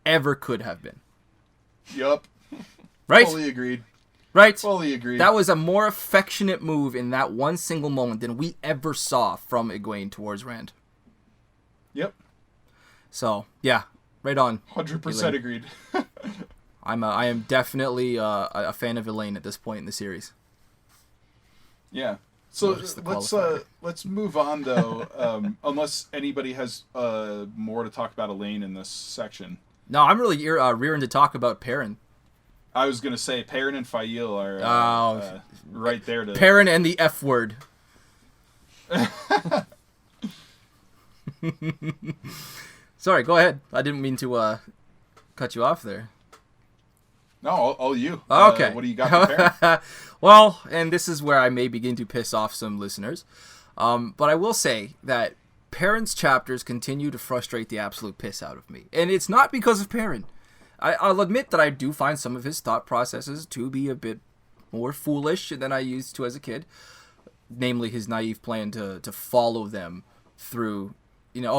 ever could have been. Yup. Right? Fully agreed. Right? Fully agreed. That was a more affectionate move in that one single moment than we ever saw from Egwene towards Rand. Yep. So, yeah. Right on. 100% agreed. I am definitely a fan of Elaine at this point in the series. Yeah. So Notice the qualifier. let's move on though. Unless anybody has more to talk about Elaine in this section. No, I'm really rearing to talk about Perrin. I was gonna say Perrin and Fail are right there. To Perrin and the F word. Sorry, go ahead. I didn't mean to cut you off there. No, all you. Okay. What do you got for Perrin? Well, and this is where I may begin to piss off some listeners. But I will say that Perrin's chapters continue to frustrate the absolute piss out of me. And it's not because of Perrin. I'll admit that I do find some of his thought processes to be a bit more foolish than I used to as a kid. Namely, his naive plan to follow them through,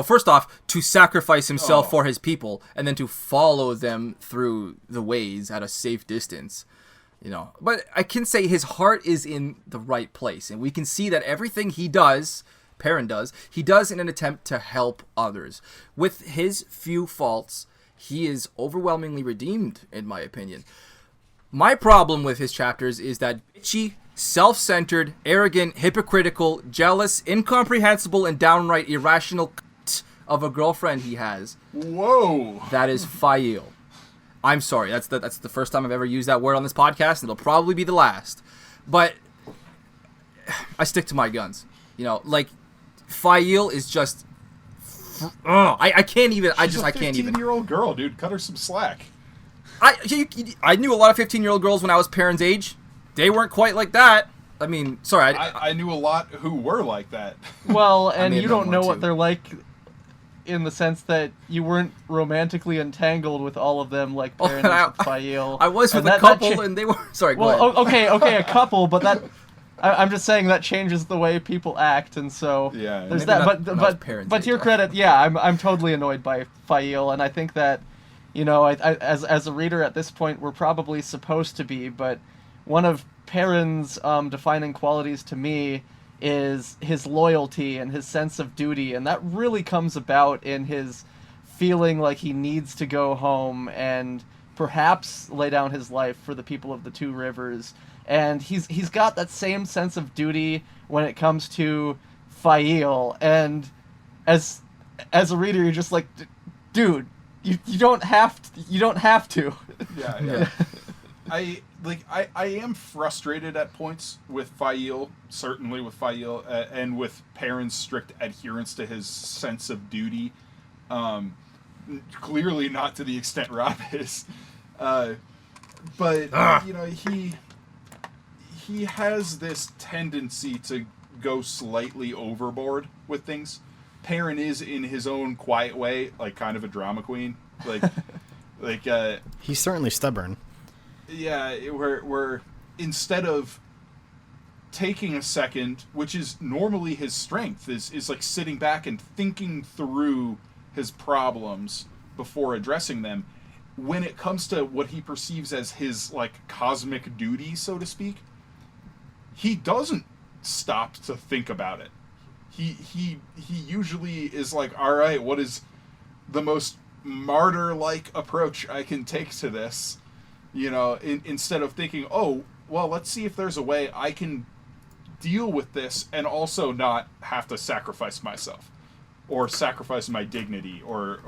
first off, to sacrifice himself for his people, and then to follow them through the ways at a safe distance. But I can say his heart is in the right place, and we can see that everything he does, Perrin does, he does in an attempt to help others. With his few faults, he is overwhelmingly redeemed, in my opinion. My problem with his chapters is that bitchy, self-centered, arrogant, hypocritical, jealous, incomprehensible, and downright irrational of a girlfriend he has. Whoa! That is Fail. I'm sorry, that's the first time I've ever used that word on this podcast, and it'll probably be the last. But I stick to my guns. Fail is just... I can't even... I can't even... 15-year-old girl, dude. Cut her some slack. I knew a lot of 15-year-old girls when I was Perrin's age. They weren't quite like that. I mean, sorry. I knew a lot who were like that. Well, and you known don't know one what too. they're like in the sense that you weren't romantically entangled with all of them like Perrin and Fail. I was with And a couple, and they were... Sorry, go ahead. Well, okay, a couple, but that... I'm just saying that changes the way people act, and so Yeah, there's maybe that. not when I was But Perrin's to your age. credit, yeah, I'm totally annoyed by Fail, and I think that, as a reader at this point, we're probably supposed to be. But one of Perrin's defining qualities to me is his loyalty and his sense of duty, and that really comes about in his feeling like he needs to go home and perhaps lay down his life for the people of the Two Rivers. And he's got that same sense of duty when it comes to Fail. And as a reader, you're just like, dude, you don't have to. Yeah. I am frustrated at points with Fail, certainly with Fail, and with Perrin's strict adherence to his sense of duty. Clearly not to the extent Rob is. But he has this tendency to go slightly overboard with things. Perrin is, in his own quiet way, like kind of a drama queen. He's certainly stubborn. Yeah, where instead of taking a second, which is normally his strength, is like sitting back and thinking through his problems before addressing them. When it comes to what he perceives as his cosmic duty, so to speak, he doesn't stop to think about it. He usually is like, all right, what is the most martyr-like approach I can take to this? Instead of thinking, oh, well, let's see if there's a way I can deal with this and also not have to sacrifice myself or sacrifice my dignity or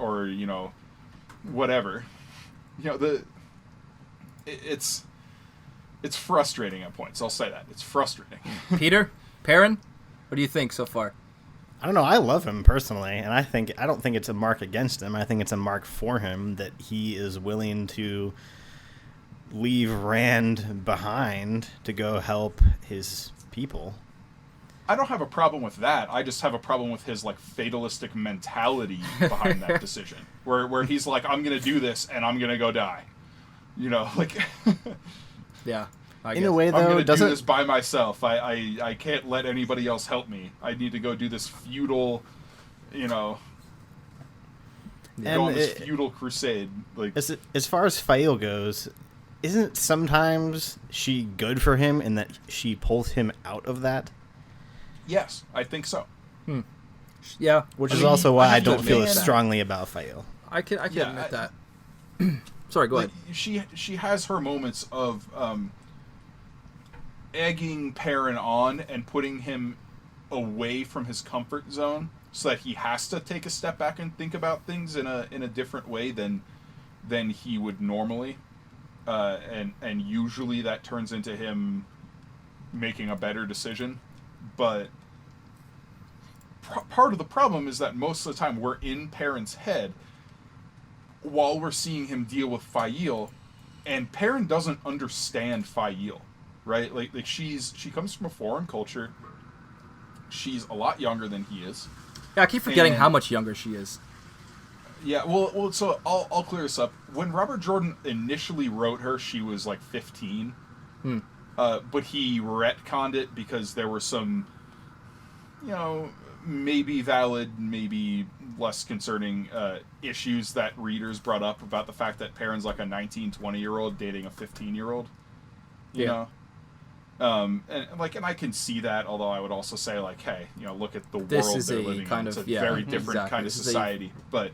whatever. It's frustrating at points. I'll say that. It's frustrating. Peter? Perrin? What do you think so far? I don't know. I love him personally, and I don't think it's a mark against him. I think it's a mark for him that he is willing to leave Rand behind to go help his people. I don't have a problem with that. I just have a problem with his fatalistic mentality behind that decision, where he's like, I'm gonna do this and I'm gonna go die. Yeah. In a way, I'm though, gonna do doesn't this by myself. I can't let anybody else help me. I need to go do this feudal, go on this feudal crusade. As far as Fail goes, isn't sometimes she good for him in that she pulls him out of that? Yes, I think so. Yeah. Which is also why I don't feel admit as that. strongly about Fail. I can admit that. Sorry, go ahead. She has her moments of egging Perrin on and putting him away from his comfort zone so that he has to take a step back and think about things in a different way than he would normally. And usually that turns into him making a better decision. But part of the problem is that most of the time we're in Perrin's head while we're seeing him deal with Fael, and Perrin doesn't understand Fael, right? Like she comes from a foreign culture. She's a lot younger than he is. Yeah, I keep forgetting how much younger she is. Yeah, well, so I'll clear this up. When Robert Jordan initially wrote her, she was like 15. But he retconned it because there were some, maybe valid, maybe less concerning issues that readers brought up about the fact that Perrin's like a 19, 20-year-old dating a 15-year-old. You know? And I can see that, although I would also say, like, hey, look at the world they're living in. It's a very different kind of society. But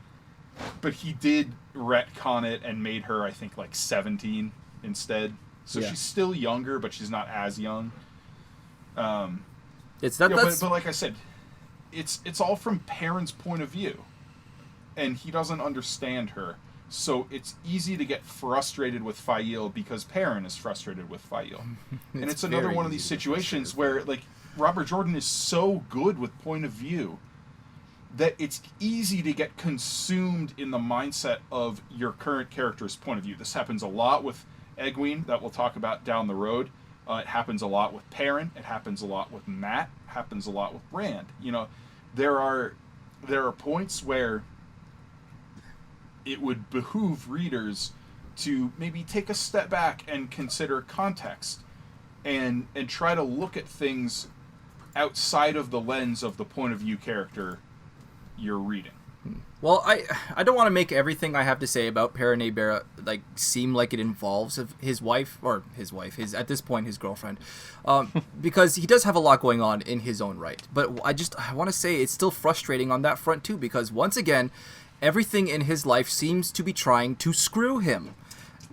he did retcon it and made her, I think, like 17 instead. So she's still younger, but she's not as young. It's that. But like I said, it's all from Perrin's point of view, and he doesn't understand her. So it's easy to get frustrated with Fael because Perrin is frustrated with Fael. And it's another one of these situations where, like, Robert Jordan is so good with point of view that it's easy to get consumed in the mindset of your current character's point of view. This happens a lot with Egwene, that we'll talk about down the road. It happens a lot with Perrin. It happens a lot with Matt. It happens a lot with Rand. There are points where it would behoove readers to maybe take a step back and consider context and try to look at things outside of the lens of the point of view character you're reading. Well, I don't want to make everything I have to say about Perrin Aybara seem like it involves his wife, at this point his girlfriend, because he does have a lot going on in his own right. But I want to say it's still frustrating on that front too, because once again, everything in his life seems to be trying to screw him.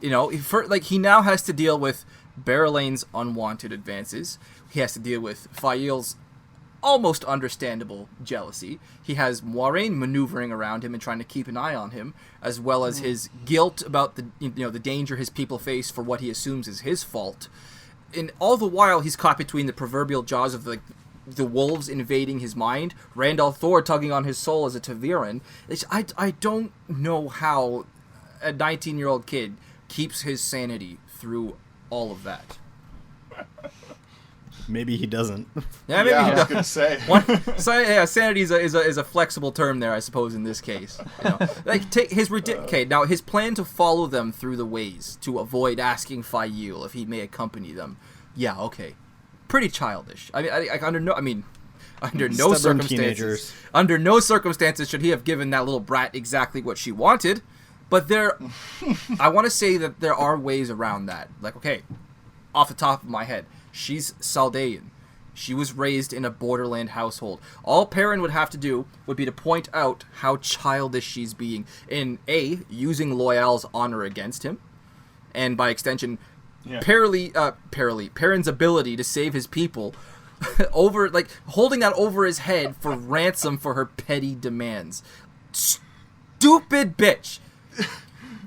He now has to deal with Berelane's unwanted advances. He has to deal with Fael's almost understandable jealousy. He has Moiraine maneuvering around him and trying to keep an eye on him, as well as his guilt about the danger his people face for what he assumes is his fault. And all the while, he's caught between the proverbial jaws of the wolves invading his mind, Randall Thor tugging on his soul as a Taviran. I don't know how a 19-year-old kid keeps his sanity through all of that. Maybe he doesn't. Yeah, maybe he I was doesn't. gonna say. Sanity is a flexible term there, I suppose, in this case. Take his now his plan to follow them through the ways to avoid asking Fael if he may accompany them. Yeah, okay, pretty childish. Under no circumstances should he have given that little brat exactly what she wanted. But I want to say that there are ways around that. Like, okay, off the top of my head, she's Saldaean. She was raised in a borderland household. All Perrin would have to do would be to point out how childish she's being in using Loyal's honor against him, and by extension, Perrin's ability to save his people holding that over his head for ransom for her petty demands. Stupid bitch.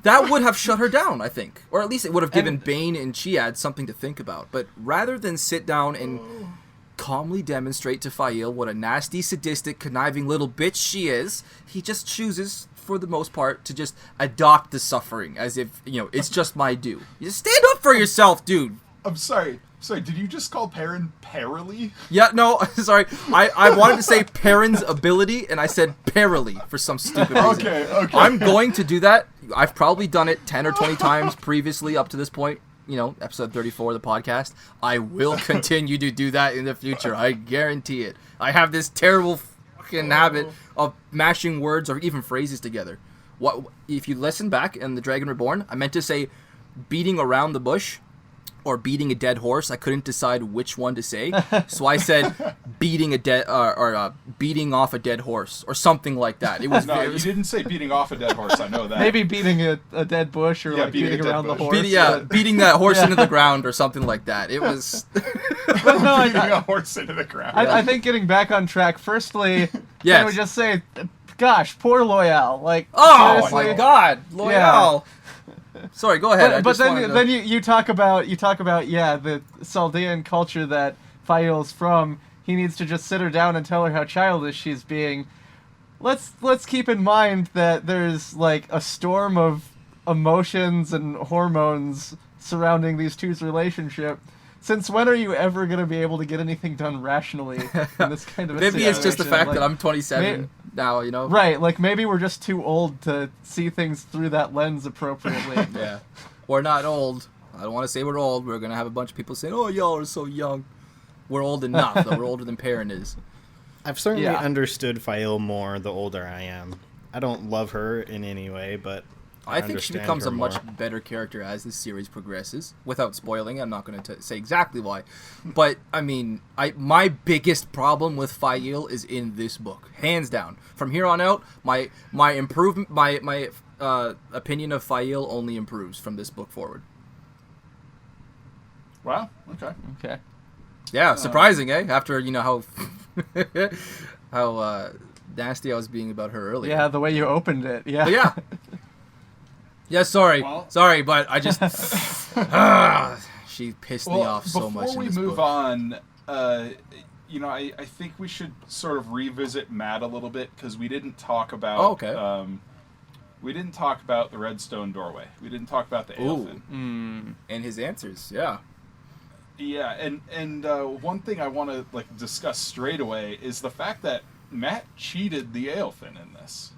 That would have shut her down, I think. Or at least it would have given Bane and Chiad something to think about. But rather than sit down and calmly demonstrate to Fael what a nasty, sadistic, conniving little bitch she is, he just chooses, for the most part, to just adopt the suffering as if, it's just my due. You just stand up for yourself, dude. I'm sorry. Did you just call Perrin Perily? Yeah, no, sorry. I wanted to say Perrin's ability, and I said Perily for some stupid reason. Okay. I'm going to do that. I've probably done it 10 or 20 times previously up to this point. Episode 34 of the podcast. I will continue to do that in the future. I guarantee it. I have this terrible fucking habit of mashing words or even phrases together. What if you listen back in The Dragon Reborn, I meant to say beating around the bush or beating a dead horse. I couldn't decide which one to say, so I said beating off a dead horse or something like that. It was you didn't say beating off a dead horse. I know that. Maybe beating a dead bush or beating around the horse. Beating that horse into the ground or something like that. It was But no, beating a horse into the ground. I think getting back on track. Firstly, Yes. can we just say, gosh, poor Loyal. Like, Oh seriously? my God, Loyal. Sorry, go ahead. But then you talk about the Saldean culture that Fael's from. He needs to just sit her down and tell her how childish she's being. Let's keep in mind that there's like a storm of emotions and hormones surrounding these two's relationship. Since when are you ever going to be able to get anything done rationally in this kind of a Maybe it's just the situation? fact that I'm 27 now, you know? Right, like maybe we're just too old to see things through that lens appropriately. Yeah. We're not old. I don't want to say we're old. We're going to have a bunch of people saying, oh, y'all are so young. We're old enough, though. We're older than Perrin is. I've certainly Yeah. understood Fael more the older I am. I don't love her in any way, but I think she understand becomes her a much more. better character as the series progresses. Without spoiling, I'm not going to say exactly why. But, I mean, my biggest problem with Fael is in this book. Hands down. From here on out, my improvement, my opinion of Fael only improves from this book forward. Wow. Okay. Okay. Yeah, surprising, eh? After, you know, how nasty I was being about her earlier. Yeah, the way you opened it. Yeah. But yeah. Yeah, sorry. Well- Sorry, but I just... she pissed me off so much in Before we this move book. on, you know, I think we should sort of revisit Matt a little bit because we didn't talk about. Oh, okay. We didn't talk about the Redstone doorway. We didn't talk about the Aelfin. And his answers, yeah. Yeah, and one thing I want to like discuss straight away is the fact that Matt cheated the Aelfin in this.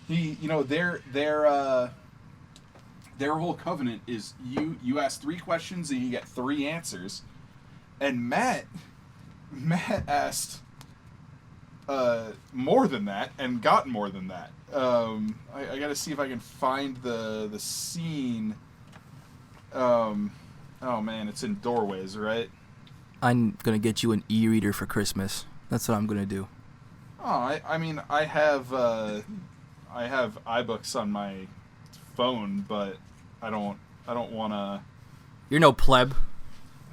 He, you know, their whole covenant is you ask 3 questions and you get 3 answers, and Matt asked more than that and got more than that. I got to see if I can find the scene. Oh man, it's in Doorways, right? I'm going to get you an e-reader for Christmas. That's what I'm going to do. Oh, I mean, I have iBooks on my phone, but I don't want to. You're no pleb.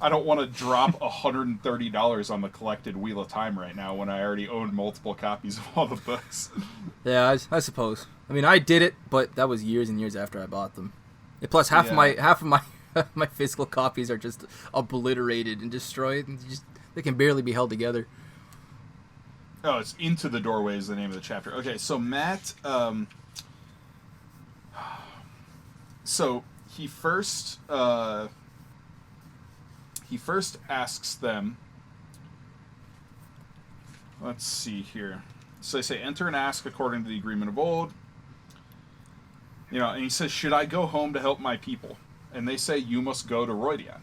I don't want to drop $130 on the collected Wheel of Time right now when I already owned multiple copies of all the books. Yeah, I suppose. I mean, I did it, but that was years and years after I bought them. And plus, half of my my physical copies are just obliterated and destroyed, and they can barely be held together. Oh, it's Into the Doorway is the name of the chapter. Okay, so Matt, so he first asks them. Let's see here. So they say, enter and ask according to the agreement of old. You know, and he says, should I go home to help my people? And they say, you must go to Roydian.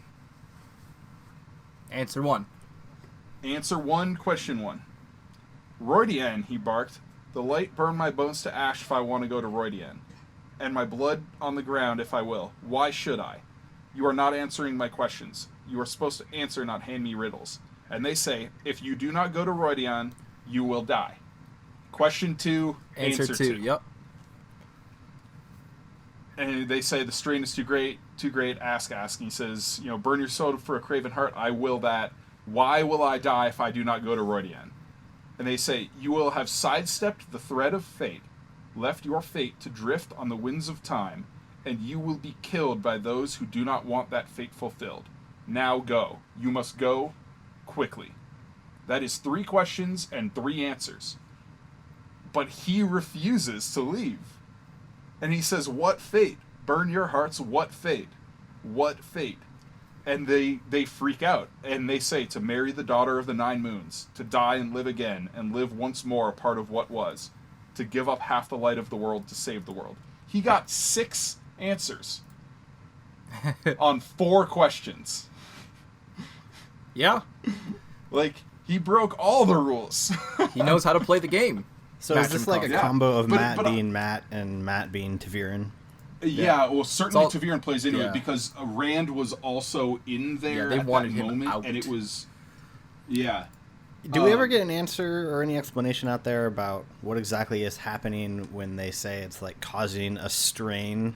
Answer 1. Answer 1, question 1. Roydian, he barked. The light burn my bones to ash if I want to go to Roydian, and my blood on the ground if I will. Why should I? You are not answering my questions. You are supposed to answer, not hand me riddles. And they say, if you do not go to Roydian, you will die. Question 2, answer 2. Yep. And they say the strain is too great, ask. And he says, you know, burn your soul for a craven heart, I will that. Why will I die if I do not go to Roydian? And they say, you will have sidestepped the thread of fate, left your fate to drift on the winds of time, and you will be killed by those who do not want that fate fulfilled. Now go. You must go quickly. That is 3 questions and 3 answers. But he refuses to leave. And he says, what fate? Burn your hearts, what fate? What fate? And they freak out, and they say, to marry the daughter of the 9 moons, to die and live again, and live once more a part of what was, to give up half the light of the world to save the world. He got 6 answers on 4 questions. Yeah. Like, he broke all the rules. He knows how to play the game. So is this like a Yeah. combo of But- Matt but, being Matt and Matt being Taviran? Yeah, well, certainly It's all- Taviran plays into yeah. it because Rand was also in there Yeah, they at wanted that him moment, out. and it was, yeah. Do we ever get an answer or any explanation out there about what exactly is happening when they say it's like causing a strain?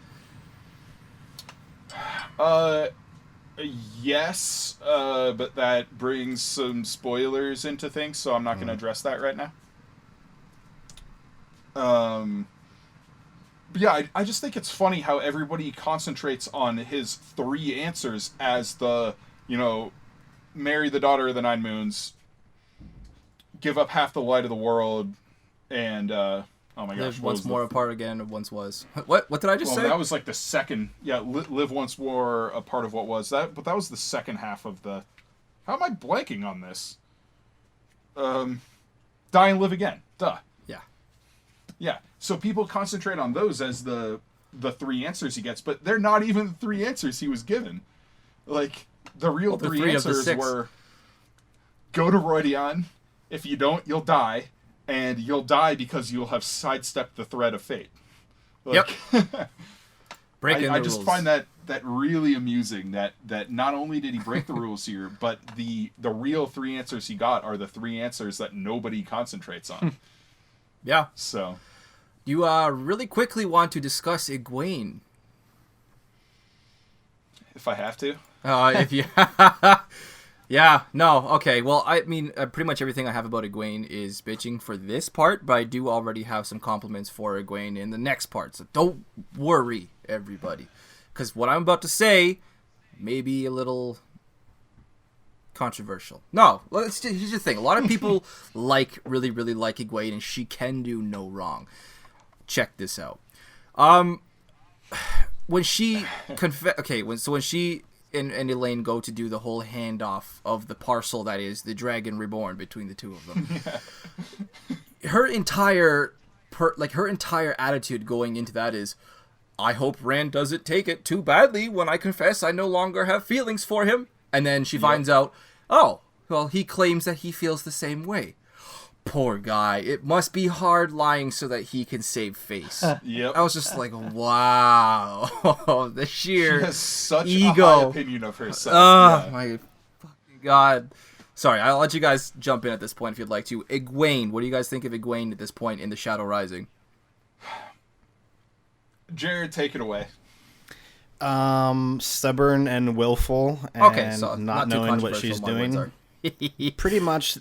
Yes, but that brings some spoilers into things, so I'm not going to address that right now. But yeah, I just think it's funny how everybody concentrates on his 3 answers as the, marry the daughter of the Nine Moons, give up half the light of the world, and, oh my gosh. Live once more apart again of once was. What did I just say? That was like the second, live once more a part of what was. But that was the second half of the, how am I blanking on this? Die and live again. Duh. Yeah. Yeah, so people concentrate on those as the 3 answers he gets, but they're not even the 3 answers he was given. Like, the real 3 answers were, go to Roydion, if you don't, you'll die, and you'll die because you'll have sidestepped the thread of fate. Like, yep. Breaking I the just rules. find that really amusing, that not only did he break the rules here, but the real 3 answers he got are the 3 answers that nobody concentrates on. Yeah. So, you really quickly want to discuss Egwene. if I have to. If you... Yeah, no, okay. Well, I mean, pretty much everything I have about Egwene is bitching for this part, but I do already have some compliments for Egwene in the next part, so don't worry, everybody. Because what I'm about to say may be a little controversial. No, here's the thing. A lot of people really like Egwene, and she can do no wrong. Check this out. When she when she and Elaine go to do the whole handoff of the parcel that is the Dragon Reborn between the two of them, her entire attitude going into that is, I hope Rand doesn't take it too badly when I confess I no longer have feelings for him. And then she finds out, oh, well, he claims that he feels the same way. Poor guy. It must be hard lying so that he can save face. Yep. I was just like, wow. The sheer she has such ego. a high opinion of herself. Oh, my fucking God. Sorry, I'll let you guys jump in at this point if you'd like to. Egwene, what do you guys think of Egwene at this point in The Shadow Rising? Jarrod, take it away. Stubborn and willful, and Okay, so not too knowing what she's controversial, my words doing. Pretty much.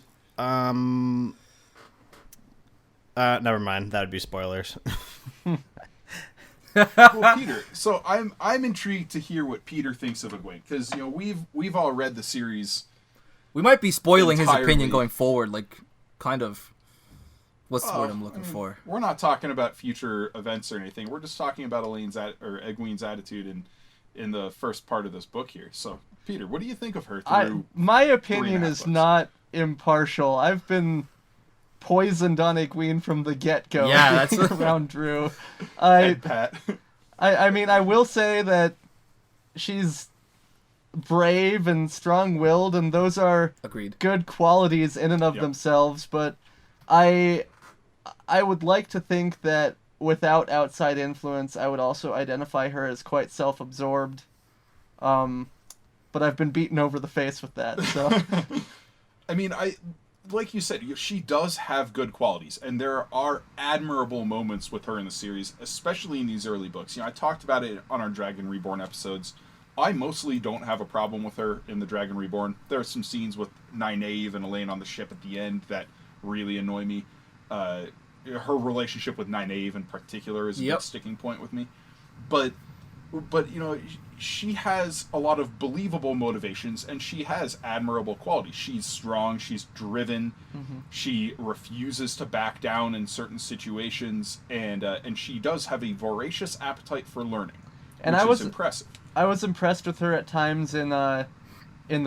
Never mind. That would be spoilers. Well, Peter. So I'm intrigued to hear what Peter thinks of Egwene, because we've all read the series. We might be spoiling his Entirely. opinion going forward, like, kind of. What's the word I'm looking for? We're not talking about future events or anything. We're just talking about Egwene's attitude in the first part of this book here. So, Peter, what do you think of her through? My opinion 3.5 is books? not impartial. I've been poisoned on Egwene from the get-go. Yeah, being that's around Drew. And Pat. I mean, I will say that she's brave and strong-willed, and those are Agreed. good qualities in and of Yep. themselves, but I would like to think that without outside influence, I would also identify her as quite self-absorbed. But I've been beaten over the face with that, so... I mean, like you said, she does have good qualities, and there are admirable moments with her in the series, especially in these early books. I talked about it on our Dragon Reborn episodes. I mostly don't have a problem with her in the Dragon Reborn. There are some scenes with Nynaeve and Elaine on the ship at the end that really annoy me. Her relationship with Nynaeve in particular is a big sticking point with me. But she has a lot of believable motivations, and she has admirable qualities. She's strong, she's driven, she refuses to back down in certain situations, and she does have a voracious appetite for learning, And which is impressive. I was impressed with her at times in The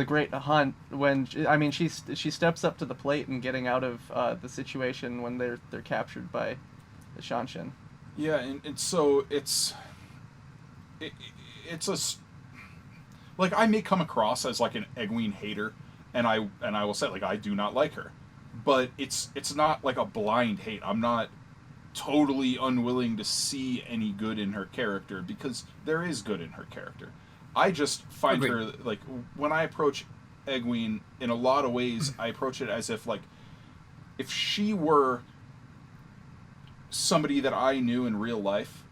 Great Hunt when she steps up to the plate and getting out of the situation when they're captured by the Shanshan. Yeah, and so it's like, I may come across as like an Egwene hater, and I will say, like, I do not like her, but it's not like a blind hate. I'm not totally unwilling to see any good in her character, because there is good in her character. I just find her, like, when I approach Egwene, in a lot of ways, I approach it as if she were somebody that I knew in real life,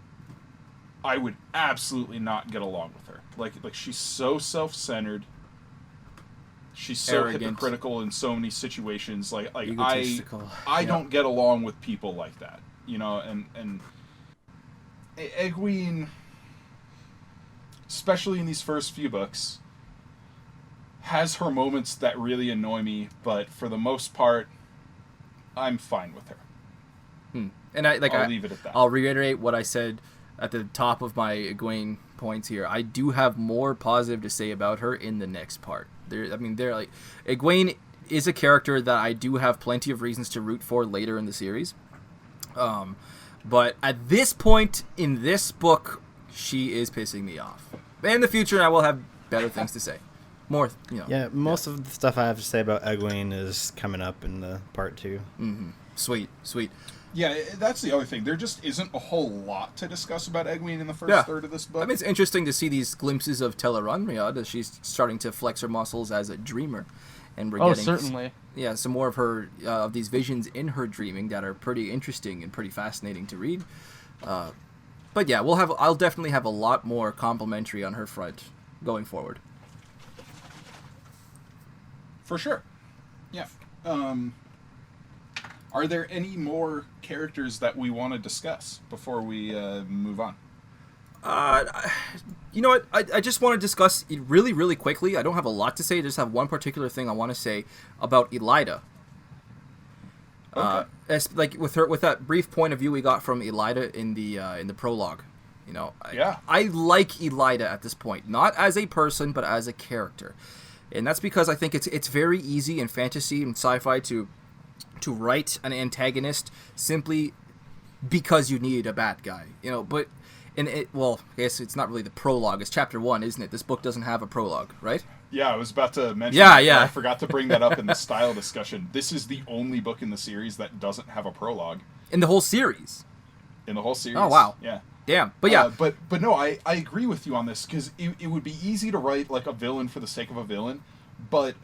I would absolutely not get along with her. Like she's so self-centered. She's so Arrogant. hypocritical in so many situations. Like Egotistical. I don't get along with people like that. You know, and Egwene, especially in these first few books, has her moments that really annoy me, but for the most part, I'm fine with her. And I'll leave it at that. I'll reiterate what I said at the top of my Egwene points here. I do have more positive to say about her in the next part. They're like, Egwene is a character that I do have plenty of reasons to root for later in the series. But at this point in this book, she is pissing me off. In the future, I will have better things to say. More, you know. Yeah, most of the stuff I have to say about Egwene is coming up in the part 2. Mm-hmm. Sweet. Yeah, that's the other thing. There just isn't a whole lot to discuss about Egwene in the first third of this book. I mean, it's interesting to see these glimpses of Tel'aran'rhiod as she's starting to flex her muscles as a dreamer. And we're getting certainly. some more of her of these visions in her dreaming that are pretty interesting and pretty fascinating to read. But yeah, I'll definitely have a lot more complimentary on her front going forward. For sure. Yeah. Are there any more characters that we want to discuss before we move on? You know what? I just want to discuss it really, really quickly. I don't have a lot to say. I just have one particular thing I want to say about Elida. Okay. With that brief point of view we got from Elida in the prologue. You know, I like Elida at this point, not as a person, but as a character, and that's because I think it's very easy in fantasy and sci-fi to write an antagonist simply because you need a bad guy, you know. But I guess it's not really the prologue. It's chapter 1, isn't it? This book doesn't have a prologue, right? Yeah, I was about to mention. Yeah. I forgot to bring that up in the style discussion. This is the only book in the series that doesn't have a prologue. In the whole series. In the whole series. Oh wow. Yeah. Damn. But yeah. But no, I agree with you on this because it would be easy to write like a villain for the sake of a villain, but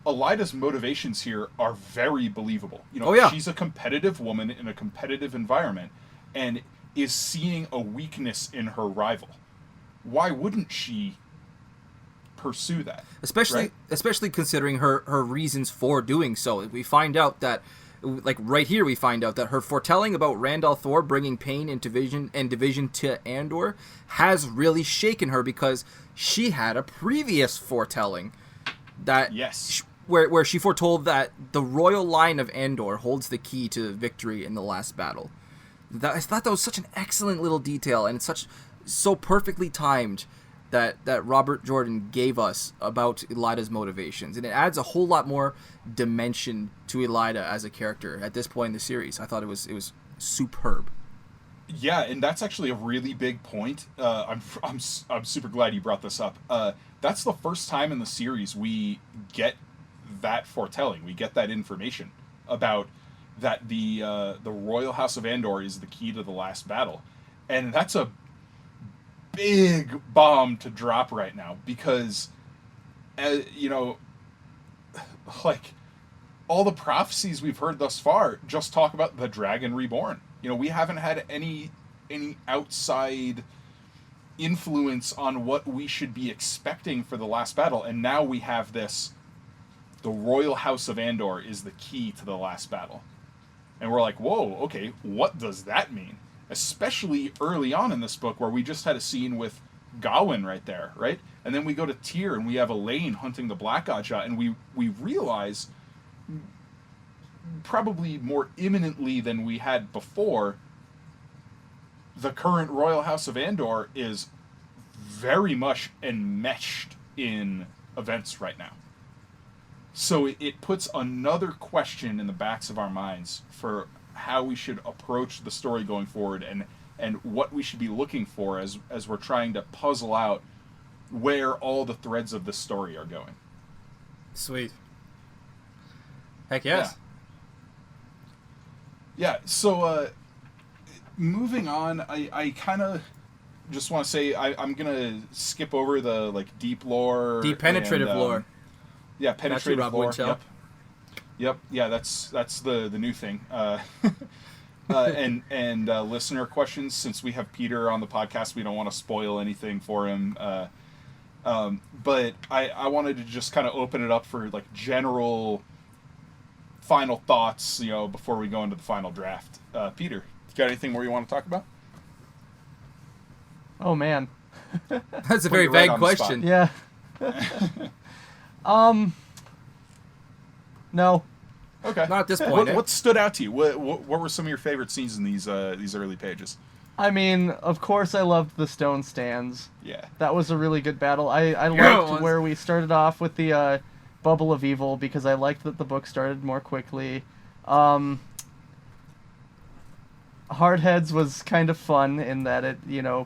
Elida's motivations here are very believable. You know, she's a competitive woman in a competitive environment and is seeing a weakness in her rival. Why wouldn't she pursue that? Especially considering her reasons for doing so. We find out that, like right here, we find out that her foretelling about Rand al'Thor bringing pain and division to Andor has really shaken her because she had a previous foretelling that where she foretold that the royal line of Andor holds the key to victory in the last battle. I thought that was such an excellent little detail, and it's so perfectly timed that Robert Jordan gave us about Elida's motivations, and it adds a whole lot more dimension to Elida as a character at this point in the series. I thought it was superb. Yeah, and that's actually a really big point. I'm super glad you brought this up. That's the first time in the series we get that foretelling. We get that information about that the Royal House of Andor is the key to the last battle, and that's a big bomb to drop right now because, you know, like all the prophecies we've heard thus far just talk about the Dragon Reborn. You know, we haven't had any outside influence on what we should be expecting for the last battle, and now we have this. The Royal House of Andor is the key to the last battle. And we're like, whoa, okay, what does that mean? Especially early on in this book where we just had a scene with Gawain right there, right? And then we go to Tyr and we have Elaine hunting the Black Ajah, and we realize, probably more imminently than we had before, the current Royal House of Andor is very much enmeshed in events right now. So it puts another question in the backs of our minds for how we should approach the story going forward and what we should be looking for as we're trying to puzzle out where all the threads of this story are going. Sweet. Heck yes. Yeah, so moving on, I kind of just want to say I'm going to skip over the like deep lore. Deep penetrative lore. Yeah, penetrative lore. Yep. Yeah, that's the new thing. And listener questions. Since we have Peter on the podcast, we don't want to spoil anything for him. But I wanted to just kind of open it up for like general final thoughts, before we go into the final draft. Peter, you got anything more you want to talk about? Oh man. That's a very vague question. Yeah. No. Okay. Not at this point. What stood out to you? What were some of your favorite scenes in these early pages? I mean, of course I loved the stone stands. Yeah. That was a really good battle. I Yeah, it liked was. where we started off with the Bubble of Evil because I liked that the book started more quickly. Hardheads was kind of fun in that it,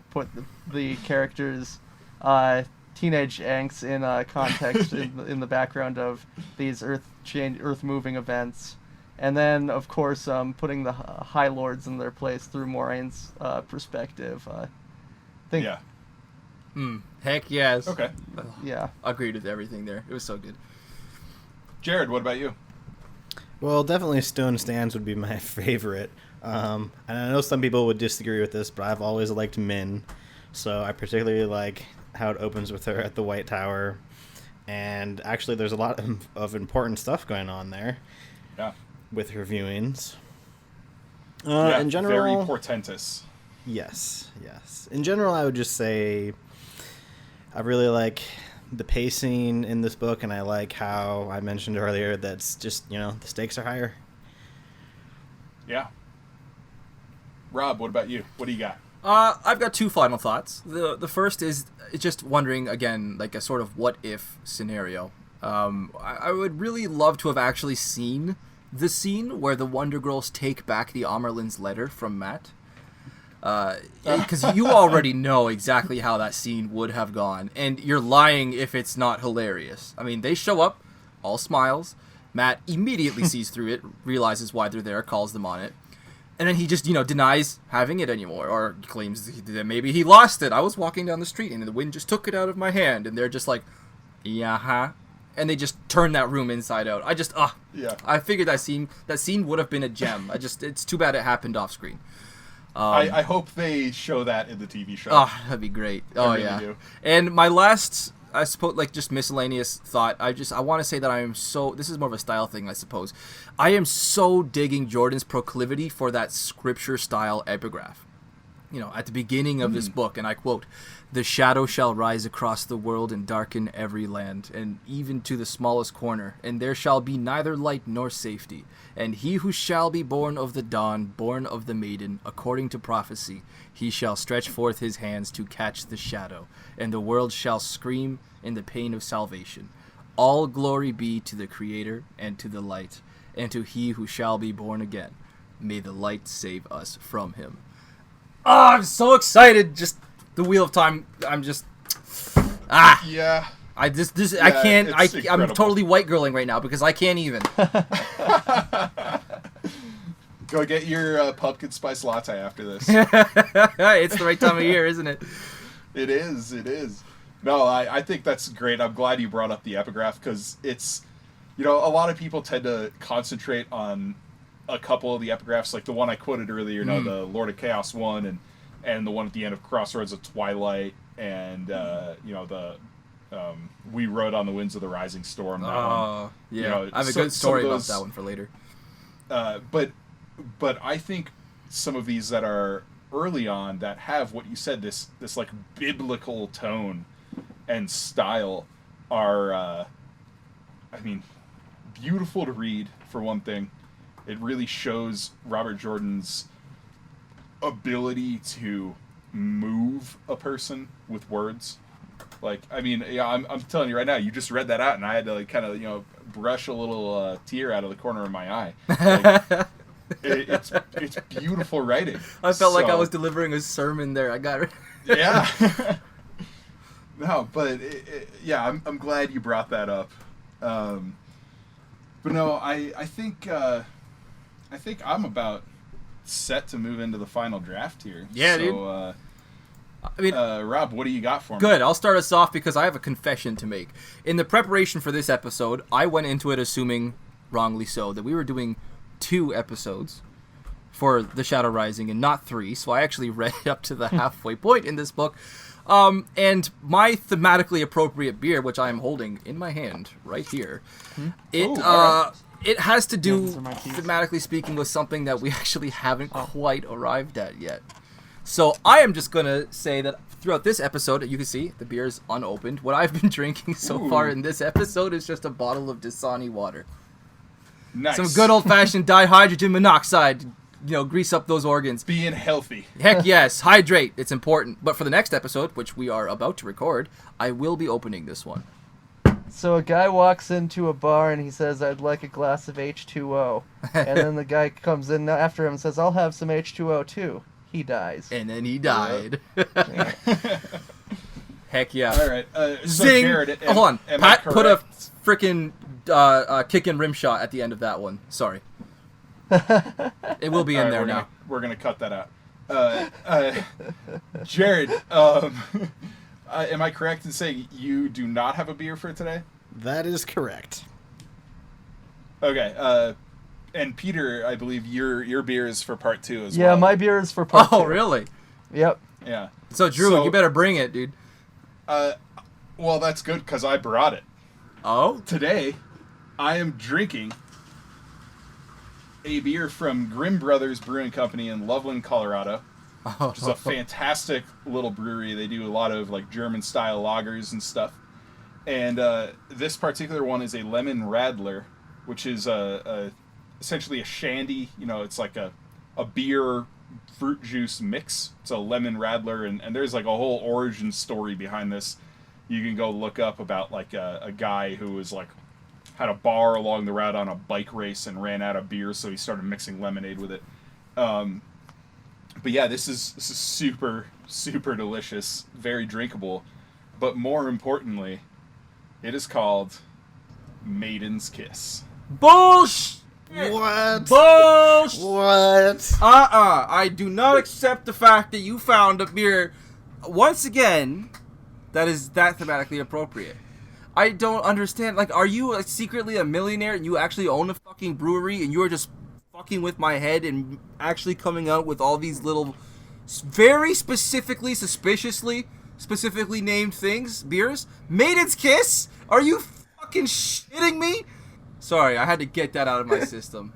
put the characters' teenage angst in context in the background of these earth-moving events. And then, of course, putting the High Lords in their place through Moraine's perspective. Yeah. Heck yes. Okay. Yeah. Agreed with everything there. It was so good. Jarrod, what about you? Well, definitely Stone Stands would be my favorite. And I know some people would disagree with this, but I've always liked Min. So I particularly like how it opens with her at the White Tower. And actually, there's a lot of important stuff going on there. Yeah. With her viewings. Yeah, In general, very portentous. Yes. In general, I would just say I really like the pacing in this book, and I like how I mentioned earlier that's just, the stakes are higher. Yeah. Rob, what about you? What do you got? I've got two final thoughts. The first is just wondering, again, like a sort of what-if scenario. I would really love to have actually seen the scene where the Wonder Girls take back the Amerlin's letter from Matt. Because you already know exactly how that scene would have gone, and you're lying if it's not hilarious. I mean, they show up, all smiles. Matt immediately sees through it, realizes why they're there, calls them on it. And then he just, denies having it anymore, or claims that maybe he lost it. I was walking down the street and the wind just took it out of my hand. And they're just like, yeah, huh? And they just turn that room inside out. Yeah. I figured that scene would have been a gem. It's too bad it happened off screen. I hope they show that in the TV show. Oh, that'd be great. Oh, really yeah. do. And my last, I suppose, like, just miscellaneous thought, I want to say that I am so, this is more of a style thing, I suppose. I am so digging Jordan's proclivity for that scripture-style epigraph. At the beginning of this book, and I quote, "The shadow shall rise across the world and darken every land, and even to the smallest corner, and there shall be neither light nor safety. And he who shall be born of the dawn, born of the maiden, according to prophecy, he shall stretch forth his hands to catch the shadow, and the world shall scream in the pain of salvation. All glory be to the Creator, and to the light, and to he who shall be born again. May the light save us from him." Oh, I'm so excited! Just the Wheel of Time. I'm just Yeah. I can't. it's I'm incredible. totally white girling right now because I can't even. Go get your pumpkin spice latte after this. It's the right time of year, isn't it? It is. No, I think that's great. I'm glad you brought up the epigraph because it's, a lot of people tend to concentrate on a couple of the epigraphs, like the one I quoted earlier, the Lord of Chaos one, and the one at the end of Crossroads of Twilight, and the We Rode on the Winds of the Rising Storm. Oh, yeah. I have a good story about that one for later. But I think some of these that are early on that have what you said, this like biblical tone and style are, beautiful to read for one thing. It really shows Robert Jordan's ability to move a person with words. Like, I'm telling you right now, you just read that out, and I had to kind of brush a little tear out of the corner of my eye. Like, it's beautiful writing. I felt like I was delivering a sermon there. I got it. Yeah. No, but I'm glad you brought that up. But no, I think I'm about set to move into the final draft here. Yeah, dude. Rob, what do you got for me? Good. I'll start us off because I have a confession to make. In the preparation for this episode, I went into it assuming, wrongly so, that we were doing 2 episodes. for The Shadow Rising and not 3, so I actually read up to the halfway point in this book. And my thematically appropriate beer, which I am holding in my hand right here, it has to do, these are my keys. thematically speaking, with something that we actually haven't quite arrived at yet. So I am just going to say that throughout this episode, you can see the beer is unopened. What I've been drinking so far in this episode is just a bottle of Dasani water. Nice. Some good old-fashioned dihydrogen monoxide, grease up those organs. Being healthy. Heck yes, hydrate. It's important. But for the next episode, which we are about to record, I will be opening this one. So a guy walks into a bar and he says, "I'd like a glass of H2O." And then the guy comes in after him and says, "I'll have some H2O too." He dies. And then he died. Heck yeah. All right. So Zing! Jarrod, Hold on. am I Pat put a correct? freaking kick and rim shot at the end of that one. Sorry. It will be in All right, there now. We're gonna cut that out. Jarrod, am I correct in saying you do not have a beer for today? That is correct. Okay. And Peter, I believe your beer is for part 2 as well. Yeah, my beer is for part Oh, 2. really? Yep. Yeah. So, Drew, you better bring it, dude. Well, that's good because I brought it. Oh? Today, I am drinking a beer from Grimm Brothers Brewing Company in Loveland, Colorado, which is a fantastic little brewery. They do a lot of like German-style lagers and stuff. And this particular one is a lemon radler, which is essentially a shandy. It's like a beer fruit juice mix. It's a lemon radler, and there's like a whole origin story behind this. You can go look up about like a guy who was like had a bar along the route on a bike race and ran out of beer, so he started mixing lemonade with it. But yeah, this is super delicious, very drinkable, but more importantly, it is called Maiden's Kiss. Bullshit! What? Bullshit! What? I do not accept the fact that you found a beer, once again, that is that thematically appropriate. I don't understand. Like, are you secretly a millionaire and you actually own a fucking brewery and you are just fucking with my head and actually coming out with all these little, very specifically named things, beers? Maiden's Kiss? Are you fucking shitting me? Sorry, I had to get that out of my system.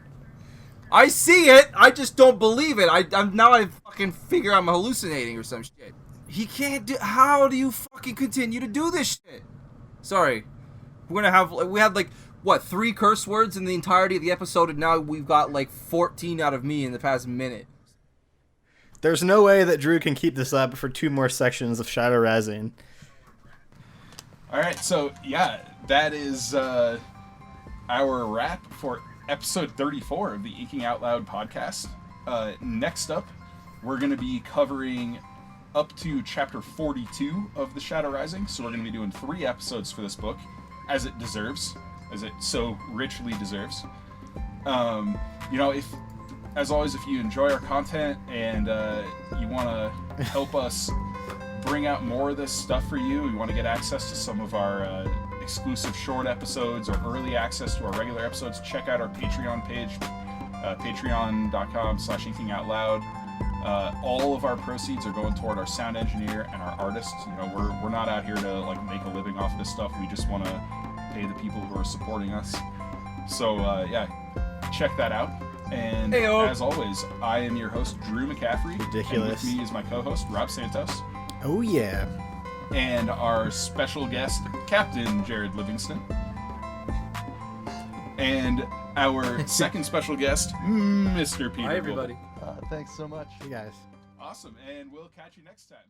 I see it, I just don't believe it. I'm now I fucking figure I'm hallucinating or some shit. He can't do. How do you fucking continue to do this shit? Sorry, we had like what 3 curse words in the entirety of the episode, and now we've got like 14 out of me in the past minute. There's no way that Drew can keep this up for 2 more sections of Shadow Rising. All right, so yeah, that is our wrap for episode 34 of the Eking Out Loud podcast. Next up, we're going to be covering up to chapter 42 of The Shadow Rising, so we're going to be doing 3 episodes for this book, as it deserves, as it so richly deserves. If, as always, if you enjoy our content and you want to help us bring out more of this stuff for you, you want to get access to some of our exclusive short episodes or early access to our regular episodes, check out our Patreon page, patreon.com/inkingoutloud. All of our proceeds are going toward our sound engineer and our artists. We're not out here to like make a living off of this stuff. We just want to pay the people who are supporting us. So yeah, check that out. And Heyo. As always, I am your host, Drew McCaffrey. Ridiculous. And with me is my co-host, Rob Santos. Oh yeah. And our special guest, Captain Jarrod Livingston. And our second special guest, Mr. Peter. Hi, everybody. Goble. Thanks so much. You guys. Awesome, and we'll catch you next time.